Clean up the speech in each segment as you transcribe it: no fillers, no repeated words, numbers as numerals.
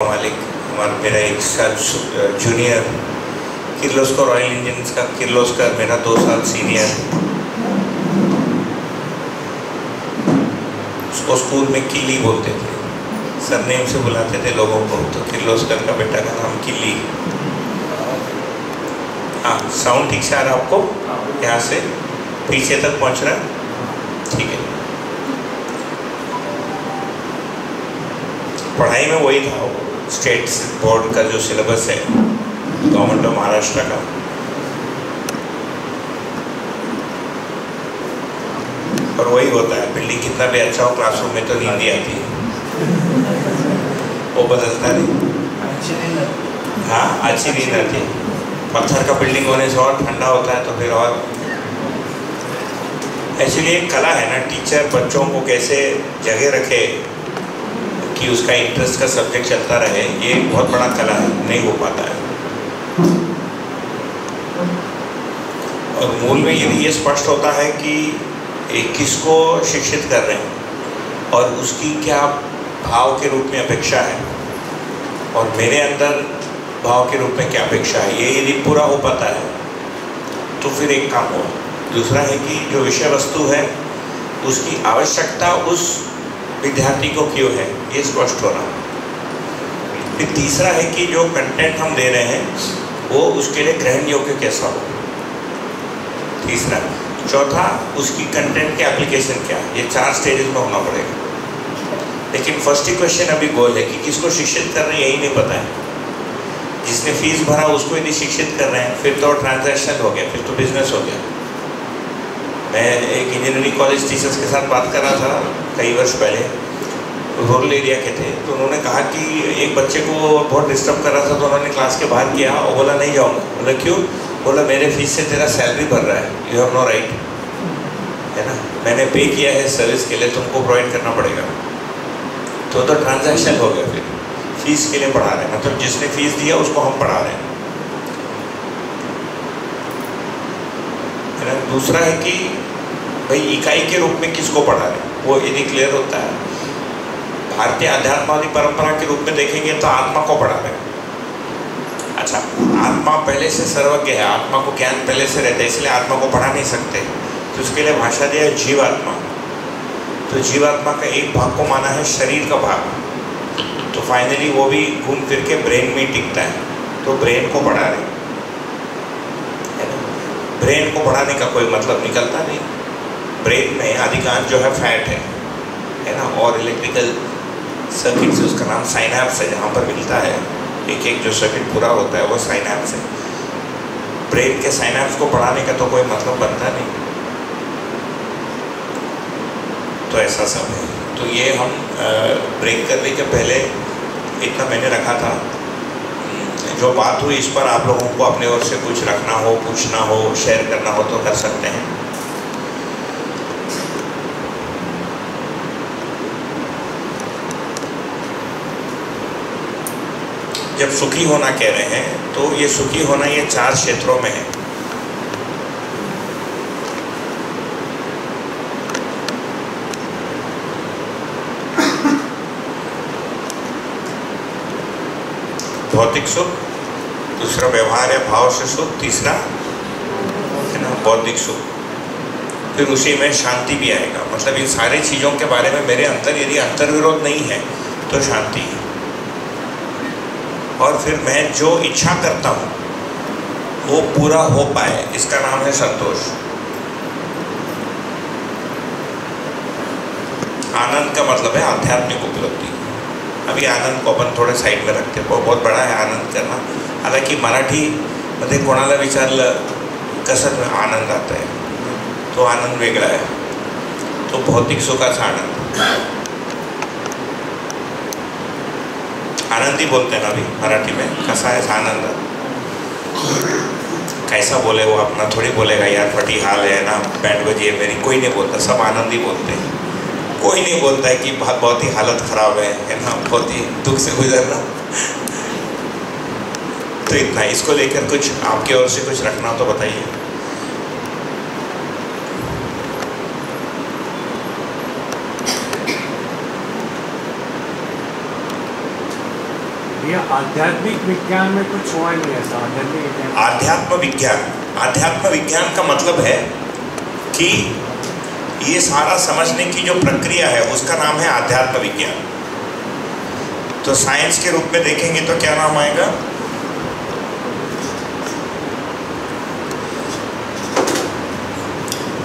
मालिक मेरा एक साल जूनियर, किर्लोस्कर रॉयल इंजन्स का किर्लोस्कर मेरा 2 साल सीनियर। उसको स्कूल में किली बोलते थे, सरनेम से बुलाते थे लोगों को, तो किर्लोस्कर का बेटा का नाम किली। हाँ, साउंड ठीक से आ रहा है आपको? यहाँ से पीछे तक पहुँच रहा है? ठीक है। पढ़ाई में वही था, स्टेट बोर्ड का जो सिलेबस है गवर्नमेंट ऑफ महाराष्ट्र का, और वही होता है। बिल्डिंग कितना भी अच्छा हो, क्लासरूम में तो नींद ही आती है, वो बदलता नहीं। हाँ, अच्छी नींद आती है। पत्थर का बिल्डिंग होने से और ठंडा होता है, तो फिर और एक्चुअली एक कला है ना, टीचर बच्चों को कैसे जगह रखे कि उसका इंटरेस्ट का सब्जेक्ट चलता रहे, ये बहुत बड़ा कला है, नहीं हो पाता है। और मूल में यदि ये स्पष्ट होता है कि किसको शिक्षित कर रहे हैं और उसकी क्या भाव के रूप में अपेक्षा है और मेरे अंदर भाव के रूप में क्या अपेक्षा है, ये यदि पूरा हो पाता है तो फिर एक काम हो। दूसरा है कि जो विषय वस्तु है उसकी आवश्यकता उस विद्यार्थी को क्यों है, ये स्पष्ट होना। फिर तीसरा है कि जो कंटेंट हम दे रहे हैं वो उसके लिए ग्रहण योग्य कैसा हो, तीसरा। चौथा, उसकी कंटेंट के एप्लीकेशन क्या, ये 4 स्टेजेस में होना पड़ेगा। लेकिन फर्स्ट ही क्वेश्चन अभी गोल है कि किसको शिक्षित कर रहे हैं, यही नहीं पता है। जिसने फीस भरा उसको यदि शिक्षित कर रहे हैं फिर तो ट्रांजैक्शन हो गया, फिर तो बिजनेस हो गया। मैं एक इंजीनियरिंग कॉलेज टीचर्स के साथ बात कर रहा था कई वर्ष पहले, रूरल एरिया के थे, तो उन्होंने कहा कि एक बच्चे को बहुत डिस्टर्ब कर रहा था, तो उन्होंने क्लास के बाहर किया और बोला नहीं जाऊँगा। बोला क्यों? बोला मेरे फीस से तेरा सैलरी भर रहा है, यू हैव नो राइट, है ना, मैंने पे किया है सर्विस के लिए, तुमको प्रोवाइड करना पड़ेगा। तो ट्रांजैक्शन हो गया, फिर फीस के लिए पढ़ा रहे हैं, मतलब जिसने फीस दिया उसको हम पढ़ा रहे हैं, है ना। दूसरा है कि भाई इकाई के रूप में किसको पढ़ा रहे हैं, वो यदि क्लियर होता है। भारतीय अध्यात्मवादी परंपरा के रूप में देखेंगे तो आत्मा को पढ़ा रहे हैं। अच्छा, आत्मा पहले से सर्वज्ञ है, आत्मा को ज्ञान पहले से रहता है, इसलिए आत्मा को पढ़ा नहीं सकते, तो उसके लिए भाषा दिया है जीवात्मा। तो जीवात्मा का एक भाग को माना है शरीर का भाग, तो फाइनली वो भी घूम फिर के ब्रेन में टिकता है, तो ब्रेन को पढ़ा रहे है ना। ब्रेन को पढ़ाने का कोई मतलब निकलता नहीं। ब्रेन में अधिकांश जो है फैट है ना, और इलेक्ट्रिकल सर्किट से, उसका नाम साइनैप्स है, जहाँ पर मिलता है एक एक जो सर्किट पूरा होता है वो साइनैप्स है। ब्रेन के साइनैप्स को पढ़ाने का तो कोई मतलब बनता नहीं। तो ऐसा सब है। तो ये हम ब्रेक करने के पहले इतना मैंने रखा था, जो बात हुई इस पर आप लोगों को अपने ओर से कुछ रखना हो, पूछना हो, शेयर करना हो तो कर सकते हैं। जब सुखी होना कह रहे हैं तो ये सुखी होना ये 4 क्षेत्रों में है। भौतिक सुख, दूसरा व्यवहार है भाव से सुख, तीसरा है ना बौद्धिक सुख, फिर उसी में शांति भी आएगा। मतलब इन सारी चीज़ों के बारे में मेरे अंदर यदि अंतर्विरोध नहीं है तो शांति है। और फिर मैं जो इच्छा करता हूँ वो पूरा हो पाए, इसका नाम है संतोष। आनंद का मतलब है आध्यात्मिक उपलब्धि। अभी आनंद को अपन थोडे साइड में रखते हैं, बहुत बड़ा है आनंद करना। हालांकि मराठीमध्ये कोणाला विचारलं कसं आनंद आता है तो आनंद वेगळा आहे, तो भौतिक सुखाचा आनंद। आनंदी बोलते हैं ना अभी मराठी में, कैसा है आनंद, कैसा बोले वो अपना थोड़ी बोलेगा यार फटी हाल है ना, बैंड बजी है मेरी, कोई नहीं बोलता, सब आनंदी बोलते हैं। कोई नहीं बोलता है कि बहुत ही हालत ख़राब है ना, बहुत ही दुख से गुजरना। तो इतना, इसको लेकर कुछ आपकी ओर से कुछ रखना हो तो बताइए। ये आध्यात्मिक विज्ञान में कुछ हुआ नहीं ऐसा। आध्यात्म विज्ञान का मतलब है कि ये सारा समझने की जो प्रक्रिया है उसका नाम है आध्यात्म विज्ञान। तो साइंस के रूप में देखेंगे तो क्या नाम आएगा?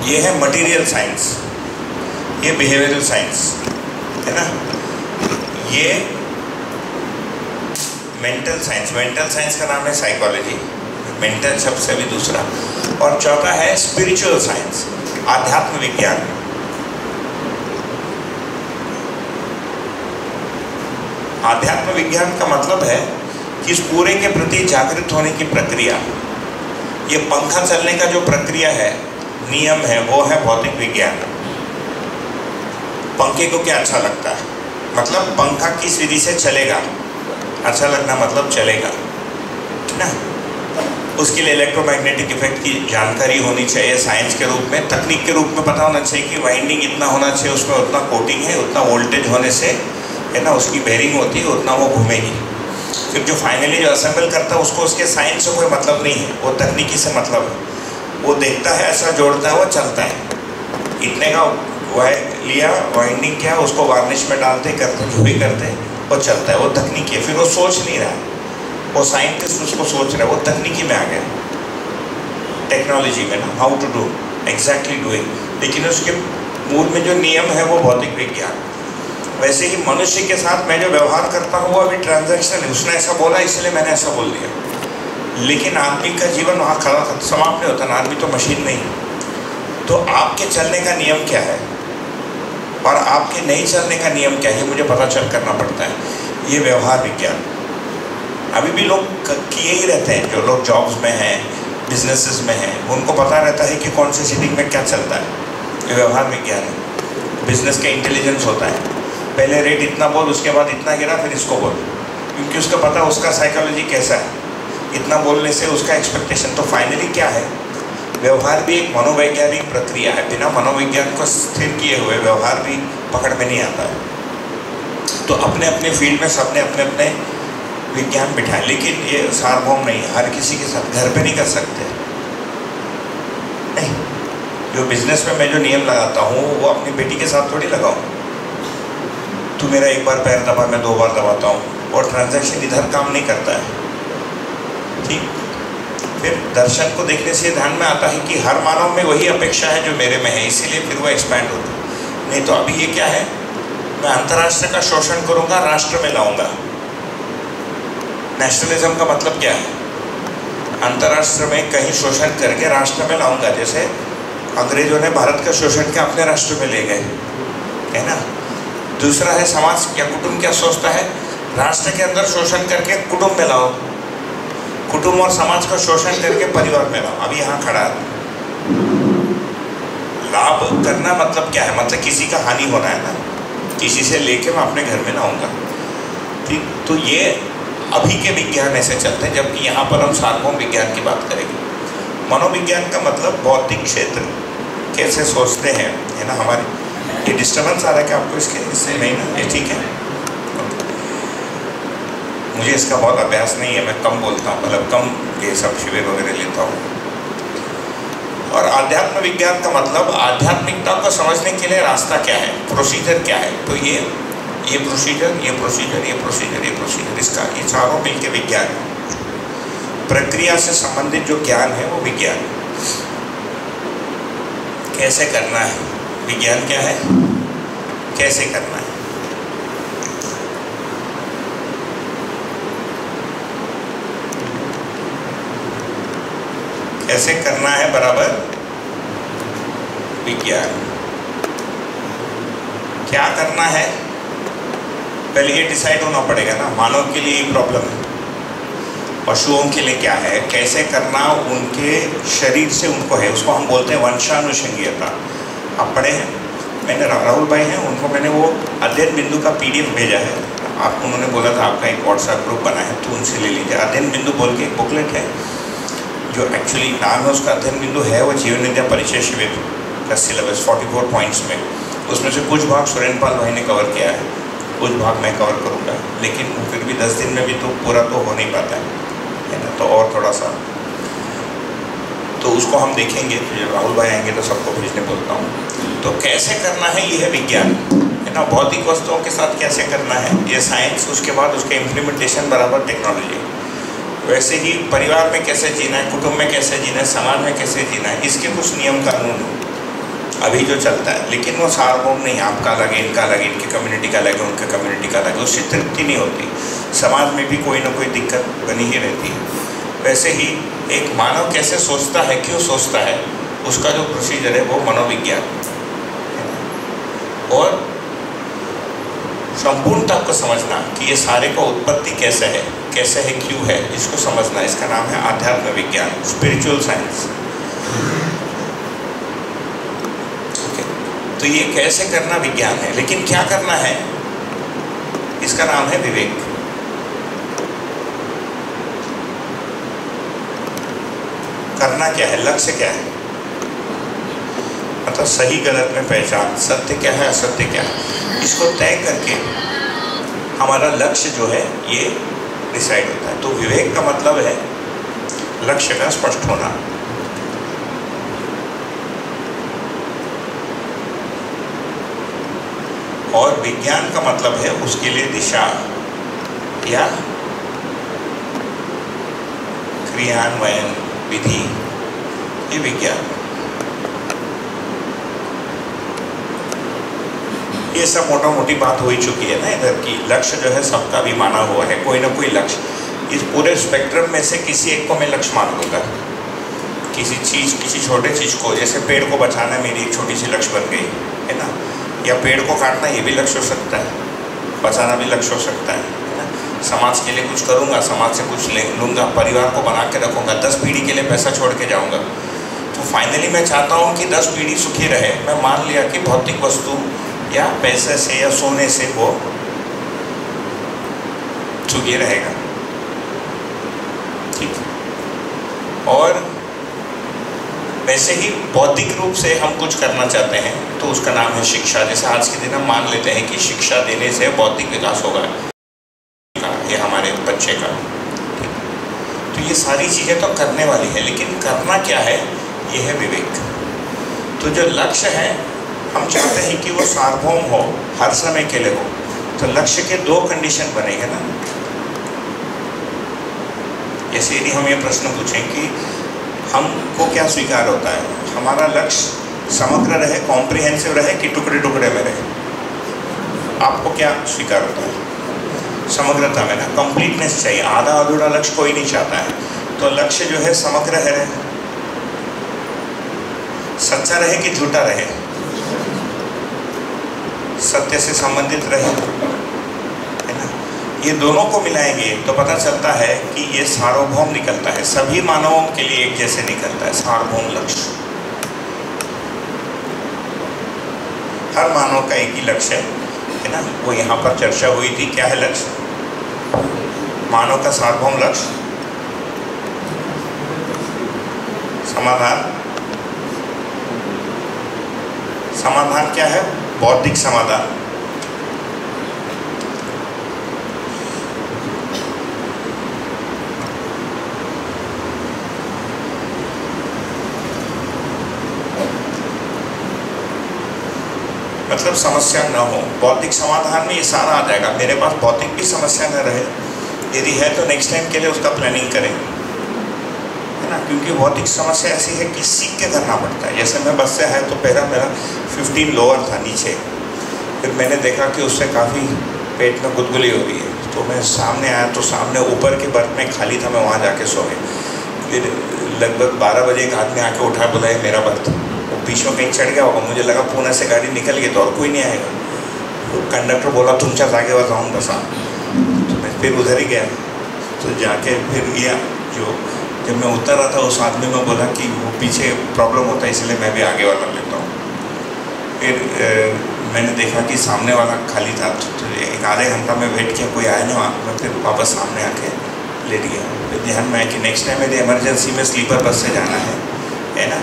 ये है मटेरियल साइंस, ये बिहेवियरल साइंस है ना, ये मेंटल साइंस का नाम है साइकोलॉजी, मेंटल शब्द से भी दूसरा। और चौथा है स्पिरिचुअल साइंस, आध्यात्म विज्ञान। आध्यात्म विज्ञान का मतलब है कि इस पूरे के प्रति जागृत होने की प्रक्रिया। ये पंखा चलने का जो प्रक्रिया है, नियम है, वो है भौतिक विज्ञान। पंखे को क्या अच्छा लगता है? मतलब पंखा किस विधि से चलेगा, अच्छा लगना मतलब चलेगा ना। उसके लिए इलेक्ट्रोमैग्नेटिक इफेक्ट की जानकारी होनी चाहिए साइंस के रूप में, तकनीक के रूप में पता होना चाहिए कि वाइंडिंग इतना होना चाहिए, उसमें उतना कोटिंग है, उतना वोल्टेज होने से है ना उसकी बेरिंग होती है, उतना वो घूमेगी। फिर जो फाइनली जो असेंबल करता है उसको उसके साइंस से कोई मतलब नहीं है, वो तकनीकी से मतलब है। वो देखता है, ऐसा जोड़ता है, वो चलता है। इतने का लिया, वाइंडिंग किया, उसको वार्निश में डालते करते जो भी करते वो चलता है, वो तकनीकी है। फिर वो सोच नहीं रहा, वो साइंटिस्ट उसको सोच रहा है, वो तकनीकी में आ गया, टेक्नोलॉजी में ना, how to do exactly doing. लेकिन उसके मूल में जो नियम है वो भौतिक विज्ञान। वैसे ही मनुष्य के साथ मैं जो व्यवहार करता हूँ वो अभी ट्रांजैक्शन है, उसने ऐसा बोला इसलिए मैंने ऐसा बोल दिया। लेकिन आदमी का जीवन वहाँ खड़ा समाप्त नहीं होता ना, आदमी तो मशीन नहीं है। तो आपके चलने का नियम क्या है और आपके नहीं चलने का नियम क्या है, मुझे पता चल करना पड़ता है। ये व्यवहार विज्ञान अभी भी लोग किए ही रहते हैं। जो लोग जॉब्स में हैं, बिजनेसेस में हैं, उनको पता रहता है कि कौन सी सिटिंग में क्या चलता है। ये व्यवहार विज्ञान है। बिजनेस का इंटेलिजेंस होता है, पहले रेट इतना बोल, उसके बाद इतना गिरा, फिर इसको बोल, क्योंकि उसका पता उसका साइकोलॉजी कैसा है, इतना बोलने से उसका एक्सपेक्टेशन। तो फाइनली क्या है, व्यवहार भी एक मनोवैज्ञानिक प्रक्रिया है। बिना मनोविज्ञान को स्थिर किए हुए व्यवहार भी पकड़ में नहीं आता है। तो अपने अपने फील्ड में सबने अपने अपने विज्ञान बिठाए, लेकिन ये सार्वभौम नहीं है, हर किसी के साथ घर पे नहीं कर सकते नहीं। जो बिजनेस में मैं जो नियम लगाता हूँ वो अपनी बेटी के साथ थोड़ी लगाऊँ। तू मेरा एक बार पैर दबा, मैं 2 बार दबाता हूँ, और ट्रांजैक्शन इधर काम नहीं करता है। ठीक, फिर दर्शन को देखने से ध्यान में आता है कि हर मानव में वही अपेक्षा है जो मेरे में है, इसीलिए फिर वो एक्सपैंड होता है। नहीं तो अभी ये क्या है, मैं अंतर्राष्ट्र का शोषण करूँगा, राष्ट्र में लाऊंगा। नेशनलिज्म का मतलब क्या है, अंतर्राष्ट्र में कहीं शोषण करके राष्ट्र में लाऊंगा। जैसे अंग्रेजों ने भारत का शोषण के अपने राष्ट्र में ले गए, है ना। दूसरा है समाज या कुटुंब क्या सोचता है, राष्ट्र के अंदर शोषण करके कुटुंब में लाओ, कुटुंब और समाज का शोषण करके परिवार में लाओ। अभी यहाँ खड़ा लाभ करना मतलब क्या है, मतलब किसी का हानि होना है ना, किसी से लेके मैं अपने घर में लाऊंगा। ठीक, तो ये अभी के विज्ञान ऐसे चलते हैं, जबकि यहाँ पर हम सार्वभौम विज्ञान की बात करेंगे। मनोविज्ञान का मतलब भौतिक क्षेत्र कैसे सोचते हैं, है ना। हमारे ये डिस्टर्बेंस आ रहा है कि आपको इसके इससे नहीं ना, ये ठीक है। मुझे इसका बहुत अभ्यास नहीं है, मैं कम बोलता हूँ, मतलब कम ये सब शिविर वगैरह लेता हूँ। और आध्यात्म विज्ञान का मतलब आध्यात्मिकता को समझने के लिए रास्ता क्या है, प्रोसीजर क्या है। तो ये प्रोसीजर, ये प्रोसीजर, ये प्रोसीजर, ये प्रोसीजर, इसका ये चारों मिलकर विज्ञान है। प्रक्रिया से संबंधित जो ज्ञान है वो विज्ञान है। कैसे करना है, विज्ञान क्या है, कैसे करना है। कैसे करना है बराबर विज्ञान। क्या करना है पहले ये डिसाइड होना पड़ेगा ना। मानव के लिए प्रॉब्लम है, पशुओं के लिए क्या है, कैसे करना उनके शरीर से उनको है, उसको हम बोलते हैं वंशानुषंगीयता। आप पढ़े हैं, मैंने राहुल भाई हैं, उनको मैंने वो अध्ययन बिंदु का PDF भेजा है। आप उन्होंने बोला था आपका एक व्हाट्सएप ग्रुप बना है तो उनसे ले लीजिए। अध्ययन बिंदु बोल के एक बुकलेट है, जो एक्चुअली नाम है उसका अध्ययन बिंदु है, वो जीवन विद्या परिचय शिविर का सिलेबस 44 पॉइंट्स में, उसमें से कुछ भाग सुरेंद्र पाल भाई ने कवर किया है। कुछ भाग मैं कवर करूँगा, लेकिन फिर भी 10 दिन में भी तो पूरा तो हो नहीं पाता है ना, तो और थोड़ा सा तो उसको हम देखेंगे। तो राहुल भाई आएंगे तो सबको भेजने बोलता हूँ। तो कैसे करना है ये है विज्ञान, है ना, भौतिक वस्तुओं के साथ कैसे करना है ये साइंस, उसके बाद उसके इम्प्लीमेंटेशन बराबर टेक्नोलॉजी। वैसे ही परिवार में कैसे जीना है, कुटुंब में कैसे जीना है, समाज में कैसे जीना है, इसके कुछ नियम कानून अभी जो चलता है, लेकिन वो सार्वभौम नहीं, आपका अलग है, इनका अलग है, इनकी कम्युनिटी का अलग है, उनका कम्युनिटी का अलग है, उससे तृप्ति नहीं होती, समाज में भी कोई ना कोई दिक्कत बनी ही रहती है। वैसे ही एक मानव कैसे सोचता है, क्यों सोचता है, उसका जो प्रोसीजर है वो मनोविज्ञान, और संपूर्णता को समझना कि ये सारे का उत्पत्ति कैसे है क्यों है, इसको समझना, इसका नाम है आध्यात्म विज्ञान, स्पिरिचुअल साइंस। तो ये कैसे करना विज्ञान है, लेकिन क्या करना है इसका नाम है विवेक। करना क्या है, लक्ष्य क्या है, मतलब सही गलत में पहचान, सत्य क्या है असत्य क्या है, इसको तय करके हमारा लक्ष्य जो है ये डिसाइड होता है। तो विवेक का मतलब है लक्ष्य का स्पष्ट होना। और विज्ञान का मतलब है उसके लिए दिशा या क्रियान्वयन विधि, ये विज्ञान। ये सब मोटा मोटी बात हो ही चुकी है ना इधर की। लक्ष्य जो है सबका भी माना हुआ है, कोई ना कोई लक्ष्य, इस पूरे स्पेक्ट्रम में से किसी एक को मैं लक्ष्य मान लूँगा, किसी चीज़, किसी छोटे चीज़ को, जैसे पेड़ को बचाना मेरी एक छोटी सी लक्ष्य बन गई है ना, या पेड़ को काटना ये भी लक्ष्य हो सकता है, बचाना भी लक्ष्य हो सकता है ना। समाज के लिए कुछ करूँगा, समाज से कुछ ले लूँगा, परिवार को बना के रखूँगा, 10 पीढ़ी के लिए पैसा छोड़ के जाऊँगा, तो फाइनली मैं चाहता हूँ कि 10 पीढ़ी सुखी रहे। मैं मान लिया कि भौतिक वस्तु या पैसे से या सोने से वो सुखी रहेगा, ठीक। और वैसे ही बौद्धिक रूप से हम कुछ करना चाहते हैं तो उसका नाम है शिक्षा। जैसे आज के दिन हम मान लेते हैं कि शिक्षा देने से बौद्धिक विकास होगा ये हमारे बच्चे का, तो ये सारी चीज़ें तो करने वाली है, लेकिन करना क्या है ये है विवेक। तो जो लक्ष्य है हम चाहते हैं कि वो सार्वभौम हो, हर समय के लिए हो, तो लक्ष्य के 2 कंडीशन बनेंगे ना। जैसे यदि हम ये प्रश्न पूछें कि हमको क्या स्वीकार होता है, हमारा लक्ष्य समग्र रहे, कॉम्प्रिहेंसिव रहे कि टुकड़े टुकड़े में रहे, आपको क्या स्वीकार होता है? समग्रता में ना, कंप्लीटनेस चाहिए, आधा अधूरा लक्ष्य कोई नहीं चाहता है। तो लक्ष्य जो है समग्र है, सच्चा रहे कि झूठा रहे, सत्य से संबंधित रहे, है ना। ये दोनों को मिलाएंगे तो पता चलता है कि ये सार्वभौम निकलता है, सभी मानवों के लिए एक जैसे निकलता है सार्वभौम लक्ष्य। हर मानव का एक ही लक्ष्य है ना, वो यहाँ पर चर्चा हुई थी। क्या है लक्ष्य? मानव का सार्वभौम लक्ष्य समाधान। समाधान क्या है? बौद्धिक समाधान। मतलब समस्या न हो, बौद्धिक समाधान में ये सारा आ जाएगा। मेरे पास भौतिक भी समस्या न रहे, यदि है तो नेक्स्ट टाइम के लिए उसका प्लानिंग करें, है ना। क्योंकि भौतिक समस्या ऐसी है कि सीख के करना पड़ता है। जैसे मैं बस से आया तो पहला मेरा 15 लोअर था नीचे, फिर मैंने देखा कि उससे काफ़ी पेट में गुदगुली हो रही है, तो मैं सामने आया तो सामने ऊपर के बर्थ में खाली था, मैं वहाँ जाके सो गया। फिर लगभग 12 बजे एक आदमी आके उठा, बोला है मेरा बर्थ, वो बीच में कहीं चढ़ गया होगा, मुझे लगा पुणे से गाड़ी निकल गई तो और कोई नहीं आएगा। तो कंडक्टर बोला तुमच्या जागेवर जाऊन बसा, तो मैं फिर उधर ही गया। तो जाके फिर ये जो जब मैं उतर रहा था उस आदमी में बोला कि वो पीछे प्रॉब्लम होता है इसलिए मैं भी आगे वाला लेता हूँ। फिर मैंने देखा कि सामने वाला खाली था, तो एक आधे घंटा में वेट किया, कोई आया नहीं वहाँ। मैं फिर वापस सामने आके लेट गया। फिर ध्यान में आया कि नेक्स्ट टाइम यदि इमरजेंसी में स्लीपर बस से जाना है ना,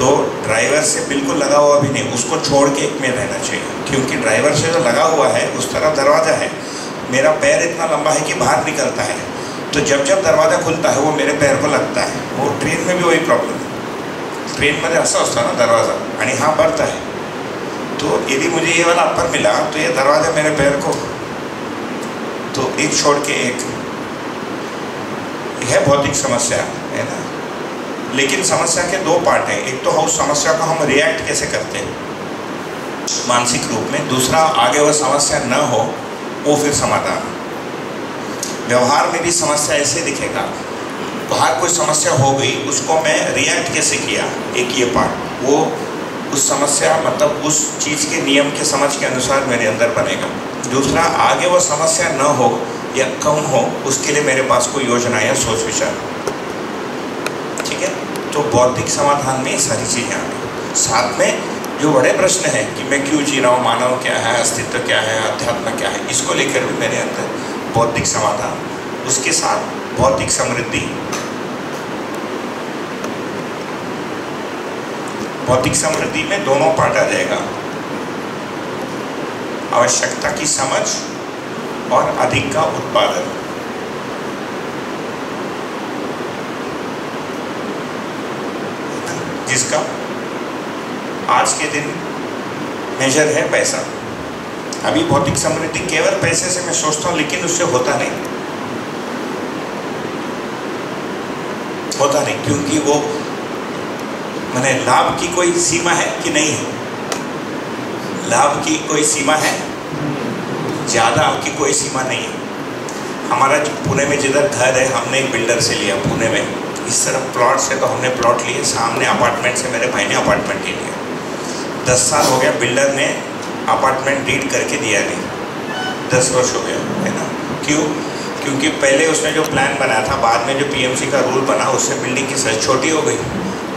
तो ड्राइवर से बिल्कुल लगा हुआ भी नहीं, उसको छोड़ के एक में रहना चाहिए, क्योंकि ड्राइवर से जो लगा हुआ है उस तरफ दरवाज़ा है, मेरा पैर इतना लंबा है कि बाहर निकलता है, तो जब जब दरवाज़ा खुलता है वो मेरे पैर को लगता है। वो ट्रेन में भी वही प्रॉब्लम है, ट्रेनमध्ये असं असतं ना दरवाज़ा, आणि हा बर्थ है, तो यदि मुझे ये वाला अपर मिला तो ये दरवाज़ा मेरे पैर को, तो एक छोड़ के एक है भौतिक समस्या है ना। लेकिन समस्या के दो पार्ट हैं, एक तो उस समस्या को हम रिएक्ट कैसे करते हैं मानसिक रूप में, दूसरा आगे वह समस्या न हो वो फिर समाधान। व्यवहार में भी समस्या ऐसे दिखेगा, बाहर कोई समस्या हो गई उसको मैं रिएक्ट कैसे किया, एक ये पार्ट, वो उस समस्या मतलब उस चीज़ के नियम के समझ के अनुसार मेरे अंदर बनेगा। दूसरा, आगे वो समस्या न हो या कम हो उसके लिए मेरे पास कोई योजना या सोच विचार, ठीक है। तो बौद्धिक समाधान में ये सारी चीज़ें आ गई। साथ में जो बड़े प्रश्न हैं कि मैं क्यों जी रहा हूँ, मानव क्या है, अस्तित्व क्या है, अध्यात्म क्या है, इसको लेकर भी मेरे अंदर बौद्धिक समाधान, उसके साथ भौतिक समृद्धि। भौतिक समृद्धि में दोनों पार्ट आ जाएगा, आवश्यकता की समझ और अधिक का उत्पादन। जिसका आज के दिन मेजर है पैसा। अभी भौतिक समृद्धि केवल पैसे से मैं सोचता हूँ, लेकिन उससे होता नहीं, होता नहीं, क्योंकि वो मैंने लाभ की कोई सीमा है कि नहीं है, लाभ की कोई सीमा है, ज़्यादा की कोई सीमा नहीं है। हमारा पुणे में जिधर घर है, हमने एक बिल्डर से लिया पुणे में, इस तरफ प्लॉट से तो हमने प्लॉट लिए, सामने अपार्टमेंट से मेरे भाई ने अपार्टमेंट ले लिया। 10 साल हो गया बिल्डर ने अपार्टमेंट डीड करके दिया नहीं, 10 वर्ष हो गया है ना। क्यों? क्योंकि पहले उसने जो प्लान बनाया था, बाद में जो पीएमसी का रूल बना, उससे बिल्डिंग की साइज छोटी हो गई,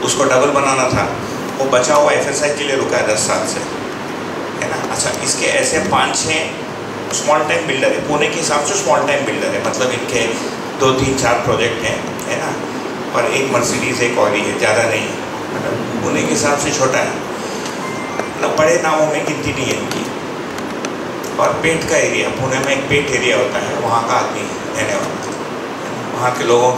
उसको डबल बनाना था, वो बचा हुआ एफएसआई के लिए रुका है 10 साल से, है ना। अच्छा, इसके ऐसे 5-6 स्मॉल टाइम बिल्डर है, पुणे के हिसाब से स्मॉल टाइम बिल्डर है, मतलब इनके 2, 3, 4 प्रोजेक्ट हैं, है ना, और एक मर्सिडीज एक और ही है, ज़्यादा नहीं है, मतलब पुणे के हिसाब से छोटा है, मतलब बड़े नामों में गिनती नहीं है इनकी। और पेट का एरिया, पुणे में एक पेट एरिया होता है, वहाँ का आदमी रहने वाला, वहाँ के लोगों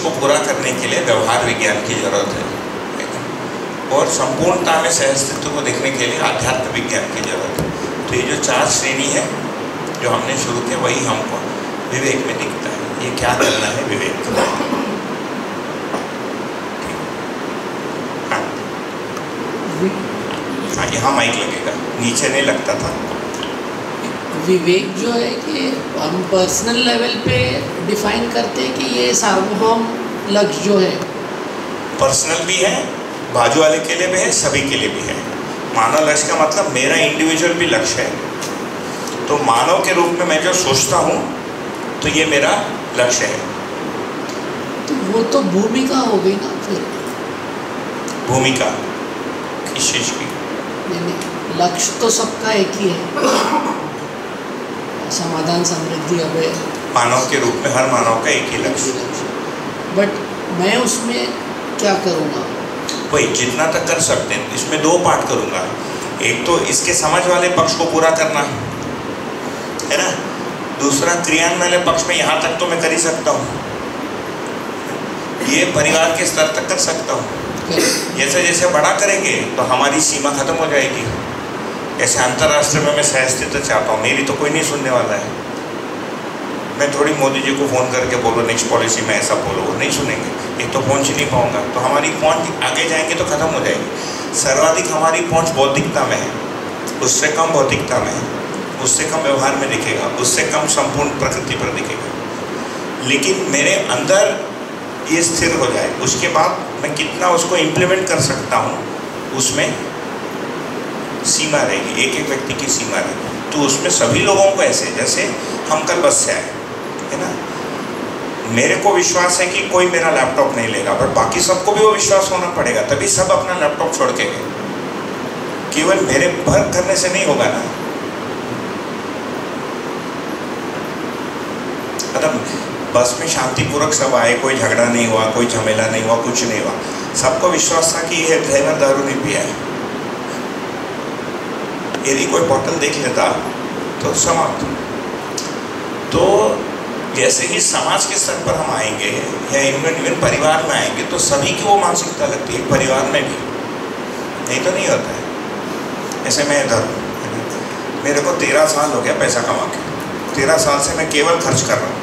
को पूरा करने के लिए व्यवहार विज्ञान की जरूरत है, और संपूर्णता में सहअस्तित्व को देखने के लिए आध्यात्म विज्ञान की जरूरत है। तो ये जो 4 श्रेणी है जो हमने शुरू किया, वही हमको विवेक में दिखता है। ये क्या करना है विवेक। हाँ, यहाँ माइक लगेगा, नीचे नहीं लगता था। विवेक जो है कि हम पर्सनल लेवल पे डिफाइन करते हैं कि ये सार्वभौम लक्ष्य जो है, पर्सनल भी है, बाजू वाले के लिए भी है, सभी के लिए भी है। मानव लक्ष्य का मतलब मेरा इंडिविजुअल भी लक्ष्य है। तो मानव के रूप में मैं जो सोचता हूँ तो ये मेरा लक्ष्य है। तो वो तो भूमिका हो गई ना फिर। भूमिका किस चीज की? लक्ष्य तो सबका एक ही है, समाधान, समृद्धि, अभय। मानव के रूप में हर मानव का एक ही लक्ष्य। बट मैं उसमें क्या करूँगा? वही जितना तक कर सकते हैं। इसमें 2 पार्ट करूँगा। एक तो इसके समझ वाले पक्ष को पूरा करना है ना, दूसरा क्रियान्वयन वाले पक्ष में यहाँ तक तो मैं कर ही सकता हूँ, ये परिवार के स्तर तक कर सकता हूँ। जैसे जैसे बड़ा करेंगे तो हमारी सीमा खत्म हो जाएगी। जैसे अंतर्राष्ट्रीय में मैं सहअस्तित्व चाहता हूँ, मेरी तो कोई नहीं सुनने वाला है। मैं थोड़ी मोदी जी को फ़ोन करके बोलो नेक्स्ट पॉलिसी में ऐसा बोलो, वो नहीं सुनेंगे। एक तो पहुँच ही नहीं पाऊँगा, तो हमारी पहुँच आगे जाएंगे तो ख़त्म हो जाएगी। सर्वाधिक हमारी पहुँच बौद्धिकता में है, उससे कम भौतिकता में है, उससे कम व्यवहार में दिखेगा, उससे कम संपूर्ण प्रकृति पर दिखेगा। लेकिन मेरे अंदर ये स्थिर हो जाए, उसके बाद मैं कितना उसको इम्प्लीमेंट कर सकता हूँ, उसमें सीमा रहेगी, एक एक व्यक्ति की सीमा रहेगी। तो उसमें सभी लोगों को ऐसे, जैसे हम कल बस से आए है ना, मेरे को विश्वास है कि कोई मेरा लैपटॉप नहीं लेगा, पर बाकी सबको भी वो विश्वास होना पड़ेगा, तभी सब अपना लैपटॉप छोड़ के गए। केवल मेरे भर करने से नहीं होगा ना। मतलब बस में शांतिपूर्वक सब आए, कोई झगड़ा नहीं हुआ, कोई झमेला नहीं हुआ, कुछ नहीं हुआ। सबको विश्वास था कि ये ड्राइवर दारू नहीं पिया है। यदि कोई बोतल देख लेता तो समाप्त। तो जैसे ही समाज के स्तर पर हम आएंगे या इवन परिवार में आएंगे तो सभी की वो मानसिकता लगती है, परिवार में भी। नहीं तो नहीं होता है। जैसे मैं इधर, मेरे को 13 साल हो गया पैसा कमा के, 13 साल से मैं केवल खर्च कर रहा हूँ,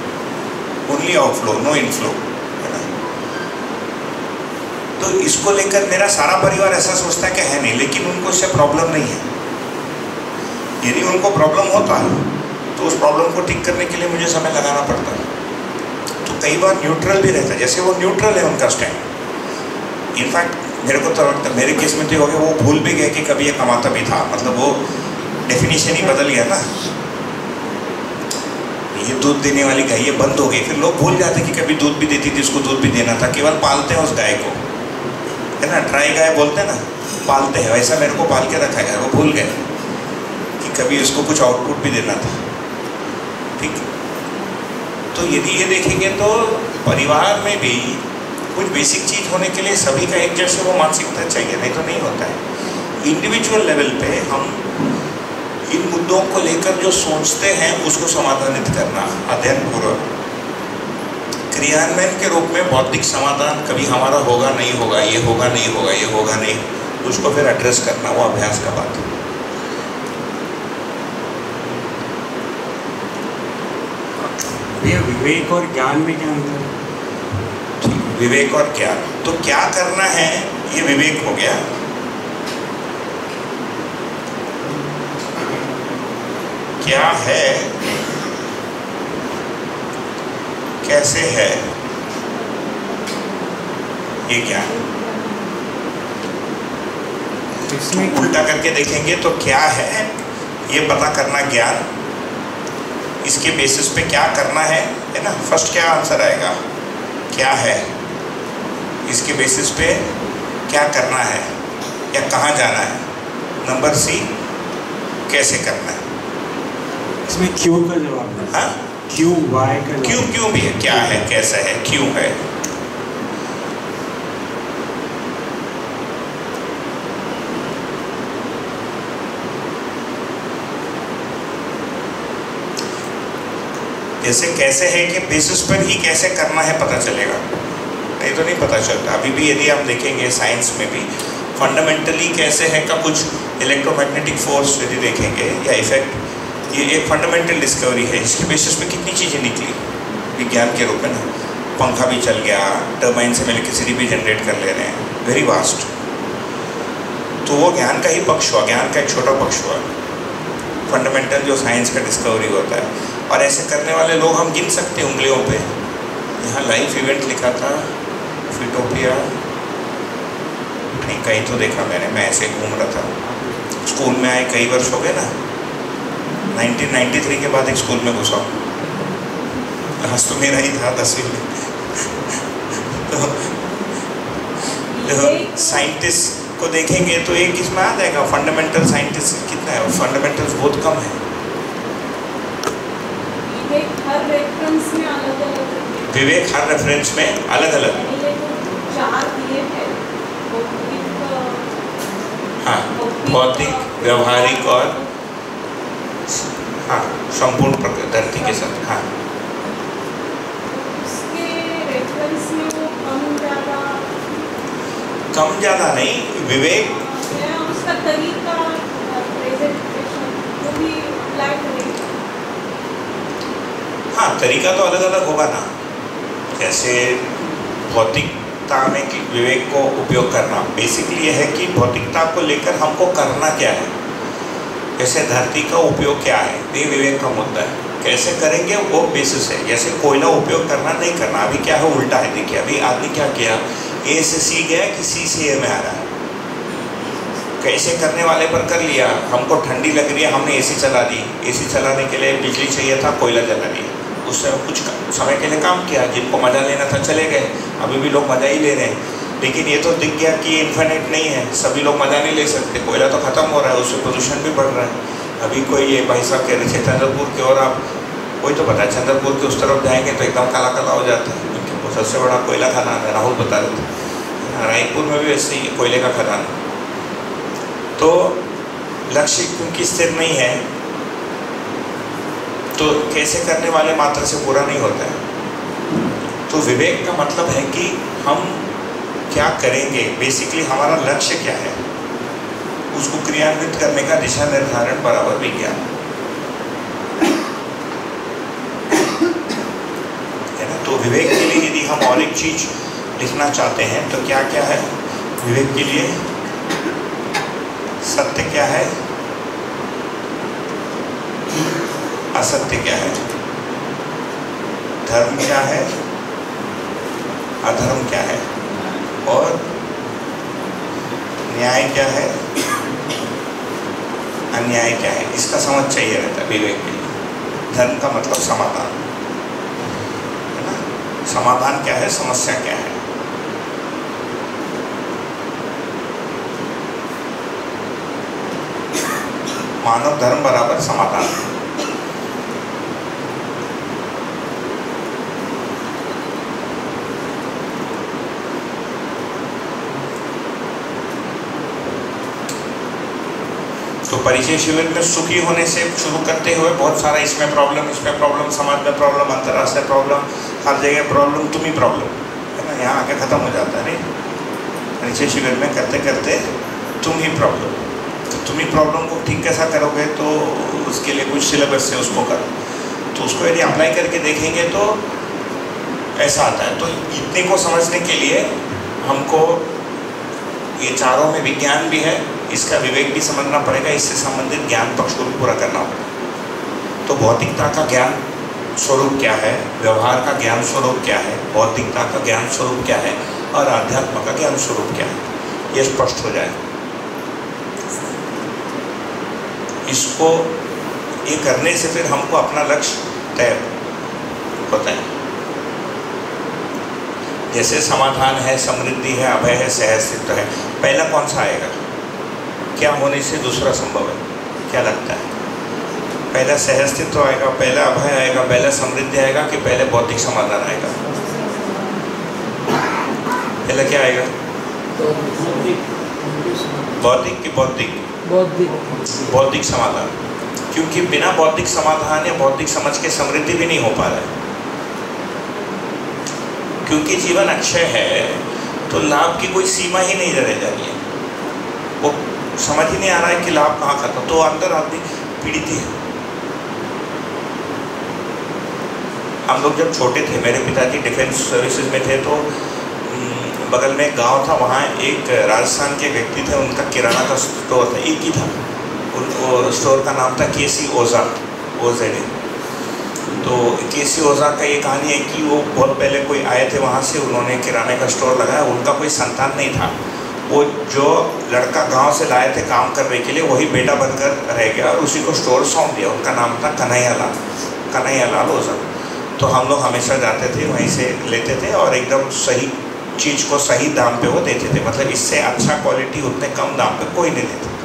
ओनली आउटफ्लो नो इनफ्लो, है ना। तो इसको लेकर मेरा सारा परिवार ऐसा सोचता है कि है नहीं, लेकिन उनको इससे प्रॉब्लम नहीं है। यदि उनको प्रॉब्लम होता है तो उस प्रॉब्लम को ठीक करने के लिए मुझे समय लगाना पड़ता है। तो कई बार न्यूट्रल भी रहता है, जैसे वो न्यूट्रल है उनका स्टैंड। इनफैक्ट मेरे को तो लगता है, मेरे केस में तो हो गया, वो भूल भी गए कि कभी ये कमाता भी था। मतलब वो डेफिनेशन ही बदल गया ना। ये दूध देने वाली गाय ये बंद हो गई, फिर लोग भूल जाते कि कभी दूध भी देती थी, उसको दूध भी देना था। केवल पालते हैं उस गाय को, है ना, ड्राई गाय बोलते हैं ना, पालते हैं। वैसा मेरे को पाल के रखा गया, वो भूल गए कि कभी उसको कुछ आउटपुट भी देना था। ठीक। तो यदि ये देखेंगे तो परिवार में भी कुछ बेसिक चीज़ होने के लिए सभी का एक जैसे वो मानसिकता चाहिए, नहीं तो नहीं होता है। इंडिविजुअल लेवल पे हम इन मुद्दों को लेकर जो सोचते हैं उसको समाधानित करना अध्ययन पूर्वक, क्रियान्वयन के रूप में बौद्धिक समाधान कभी हमारा होगा नहीं होगा, ये होगा नहीं होगा, ये होगा नहीं, उसको फिर एड्रेस करना, वो अभ्यास का बात है। भैया विवेक और ज्ञान में क्या अंतर है? विवेक और ज्ञान, तो क्या करना है ये विवेक हो गया। क्या है, कैसे है, ये ज्ञान। इसमें उल्टा करके देखेंगे तो क्या है ये पता करना ज्ञान, इसके बेसिस पे क्या करना है ना। फर्स्ट क्या आंसर आएगा, क्या है, इसके बेसिस पे क्या करना है या कहाँ जाना है। नंबर सी, कैसे करना है। इसमें क्यों का जवाब है। हाँ, क्यों, वाई का जवाब। क्यों भी है, क्या है, कैसा है, क्यों है। जैसे कैसे है कि बेसिस पर ही कैसे करना है पता चलेगा। नहीं तो नहीं पता चलता। अभी भी यदि आप देखेंगे साइंस में भी फंडामेंटली कैसे है का कुछ इलेक्ट्रोमैग्नेटिक फोर्स यदि देखेंगे या इफेक्ट, ये एक फंडामेंटल डिस्कवरी है। इसके बेसिस पे कितनी चीज़ें निकली विज्ञान के रूप में ना, पंखा भी चल गया, टर्बाइन से इलेक्ट्रिसिटी भी जनरेट कर ले रहे हैं, वेरी वास्ट। तो वो ज्ञान का ही पक्ष हुआ, ज्ञान का एक छोटा पक्ष हुआ, फंडामेंटल जो साइंस का डिस्कवरी होता है। और ऐसे करने वाले लोग हम गिन सकते हैं उंगलियों पे। यहाँ लाइफ इवेंट लिखा था फिटोपिया, नहीं कहीं तो देखा मैंने, मैं ऐसे घूम रहा था, स्कूल में आए कई वर्ष हो गए ना, 1993 के बाद एक स्कूल में घुसा हूँ, आज तो मेरा ही था 10वीं में। तो साइंटिस्ट को देखेंगे तो एक इसमें आ जाएगा, फंडामेंटल साइंटिस्ट कितना है, फंडामेंटल्स बहुत कम है। हर रेफरेंस में अलग अलग, विवेक हर रेफरेंस में अलग अलग, चार दिए हैं, हाँ, भौतिक, व्यवहारिक और हाँ संपूर्ण धरती के साथ। हाँ, उसके रेफरेंस में वो कम ज़्यादा नहीं, विवेक उसका तरीका प्रेजेंटेशन वो भी अप्लाई करेगा। हाँ, तरीका तो अलग अलग होगा ना। जैसे भौतिकता में कि विवेक को उपयोग करना बेसिकली ये है कि भौतिकता को लेकर हमको करना क्या है, जैसे धरती का उपयोग क्या है, ये विवेक का मुद्दा है। कैसे करेंगे वो बेसिस है। जैसे कोयला उपयोग करना नहीं करना, अभी क्या है उल्टा है। देखिए अभी आदमी क्या किया, ए से सी गया कि सी से ए में आ रहा है, कैसे करने वाले पर कर लिया। हमको ठंडी लग रही है, हमने एसी चला दी, एसी चलाने के लिए बिजली चाहिए था, कोयला जला दिया, उससे कुछ समय के लिए काम किया, जिनको मज़ा लेना था चले गए। अभी भी लोग मज़ा ही ले रहे हैं, लेकिन ये तो दिख गया कि इन्फिनिट नहीं है, सभी लोग मज़ा नहीं ले सकते, कोयला तो ख़त्म हो रहा है, उससे प्रदूषण भी बढ़ रहा है। अभी कोई ये भाई साहब कह रहे थे चंद्रपुर की ओर, आप कोई तो पता है चंद्रपुर के उस तरफ जाएंगे तो एकदम काला काला हो जाता है, क्योंकि वो सबसे बड़ा कोयला खदान है, राहुल बता रहे थे। रायपुर में भी वैसे ही कोयले का खदान। तो लक्ष्य क्योंकि स्थिर नहीं है तो कैसे करने वाले मात्र से पूरा नहीं होता है। तो विवेक का मतलब है कि हम क्या करेंगे, बेसिकली हमारा लक्ष्य क्या है, उसको क्रियान्वित करने का दिशा निर्धारण बराबर विज्ञान है ना। तो विवेक के लिए यदि हम और एक चीज लिखना चाहते हैं तो क्या क्या है विवेक के लिए, सत्य क्या है, असत्य क्या है, धर्म क्या है, अधर्म क्या है, और न्याय क्या है, अन्याय क्या है। इसका समझ चाहिए रहता है विवेक के लिए। धर्म का मतलब समाधान है ना, समाधान क्या है, समस्या क्या है। मानव धर्म बराबर समाधान। तो परिचय शिविर में सुखी होने से शुरू करते हुए बहुत सारा इसमें प्रॉब्लम, समाज में प्रॉब्लम, अंतर्राष्ट्रीय प्रॉब्लम, हर जगह प्रॉब्लम, तुम ही प्रॉब्लम है ना, यहाँ आके ख़त्म हो जाता है। नहीं, परिचय शिविर में करते करते तुम ही प्रॉब्लम, तो तुम ही प्रॉब्लम को ठीक कैसा करोगे, तो उसके लिए कुछ सिलेबस है उसको करो। तो उसको यदि अप्लाई करके देखेंगे तो ऐसा आता है। तो इतने को समझने के लिए हमको ये चारों में विज्ञान भी है, इसका विवेक भी समझना पड़ेगा, इससे संबंधित ज्ञान पक्ष को भी पूरा करना होगा। तो भौतिकता का ज्ञान स्वरूप क्या है, व्यवहार का ज्ञान स्वरूप क्या है, भौतिकता का ज्ञान स्वरूप क्या है, और आध्यात्म का ज्ञान स्वरूप क्या है, ये स्पष्ट हो जाए। इसको ये करने से फिर हमको अपना लक्ष्य तय होता है। जैसे समाधान है, समृद्धि है, अभय है, सहअस्तित्व है, पहला कौन सा आएगा, क्या होने से दूसरा संभव है, क्या लगता है? पहला सहअस्तित्व आएगा, पहला अभय आएगा, पहला समृद्धि आएगा, कि पहले भौतिक समाधान आएगा? पहला क्या आएगा, भौतिक कि बौद्धिक? बौद्धिक समाधान, क्योंकि बिना बौद्धिक समाधान या बौद्धिक समझ के समृद्धि भी नहीं हो पा रहा है। क्योंकि जीवन अक्षय है तो लाभ की कोई सीमा ही नहीं रह जा रही है। वो समझ ही नहीं आ रहा है कि लाभ कहाँ खत्म, तो अंदर आदमी पीड़ित है। हम लोग जब छोटे थे, मेरे पिताजी डिफेंस सर्विसेज में थे, तो बगल में एक गांव था, वहाँ एक राजस्थान के व्यक्ति थे, उनका किराना का स्टोर था, एक ही था। उन स्टोर का नाम था केसी ओझा, OZA। तो केसी ओझा का ये कहानी है कि वो बहुत पहले कोई आए थे वहाँ से, उन्होंने किराने का स्टोर लगाया, उनका कोई संतान नहीं था। वो जो लड़का गांव से लाए थे काम करने के लिए, वही बेटा बनकर रह गया और उसी को स्टोर सौंप दिया। उनका नाम था कन्हैया लाल ओझा। तो हम लोग हमेशा जाते थे, वहीं से लेते थे और एकदम सही चीज़ को सही दाम पे वो देते थे। मतलब इससे अच्छा क्वालिटी उतने कम दाम पे कोई नहीं देता।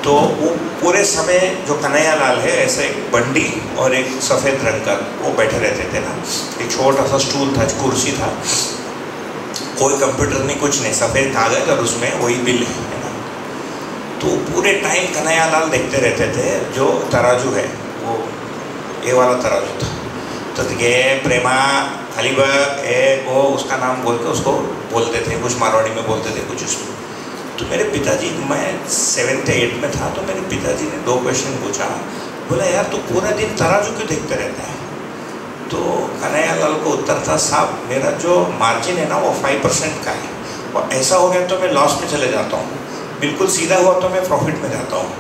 तो वो पूरे समय जो कन्हैया लाल है, ऐसा एक बंडी और एक सफ़ेद रंग का वो बैठे रहते थे ना, एक छोटा सा स्टूल था, कुर्सी था, कोई कंप्यूटर नहीं, कुछ नहीं, सफ़ेद कागज और उसमें वही बिल है ना। तो पूरे टाइम कन्हैया लाल देखते रहते थे। जो तराजू है वो ये वाला तराजू था, तो ये प्रेमा हलीबग ए वो उसका नाम बोल के उसको बोलते थे, कुछ मारवाड़ी में बोलते थे, कुछ उसमें। तो मेरे पिताजी, मैं 7th 8th में था, तो मेरे पिताजी ने 2 क्वेश्चन पूछा। बोला यार तू पूरा दिन तराजू क्यों देखते रहता है? तो कन्हैया लाल को उत्तर था, साहब मेरा जो मार्जिन है ना वो 5% का है, और ऐसा हो गया तो मैं लॉस में चले जाता हूँ, बिल्कुल सीधा हुआ तो मैं प्रॉफिट में जाता हूँ,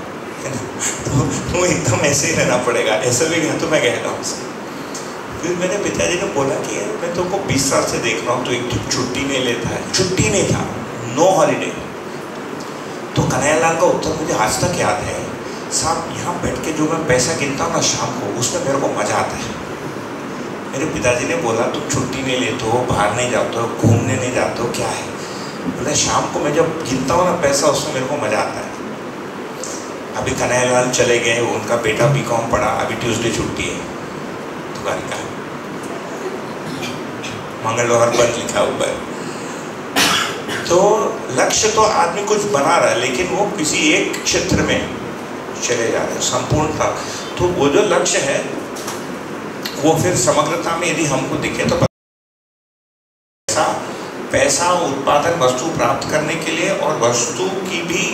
है ना। तो एकदम ऐसे ही रहना पड़ेगा, ऐसा भी गया तो मैं कह रहा हूँ। फिर मेरे पिताजी ने बोला कि मैं तुमको 20 साल से देख रहा हूँ, तो एक छुट्टी नहीं लेता है। छुट्टी नहीं था, नो हॉलीडे। तो कन्हैया लाल का उत्तर मुझे आज तक याद है, साहब यहाँ बैठ के जो मैं पैसा गिनता हूँ ना शाम को, उसमें मेरे को मज़ा आता है। मेरे पिताजी ने बोला तुम छुट्टी नहीं लेते हो, बाहर नहीं जाते हो, घूमने नहीं जाते हो, क्या है? बोला शाम को मैं जब गिनता हूँ ना पैसा, उसमें मेरे को मज़ा आता है। अभी कन्हैया लाल चले गए, उनका बेटा BCom पढ़ा, अभी ट्यूसडे छुट्टी है दुकान का, मंगलवार बंद लिखा हुआ है। तो लक्ष्य तो आदमी कुछ बना रहा है, लेकिन वो किसी एक क्षेत्र में चले जा रहे हैं, संपूर्णता। तो वो जो लक्ष्य है वो फिर समग्रता में यदि हमको दिखे तो पैसा उत्पादन वस्तु प्राप्त करने के लिए, और वस्तु की भी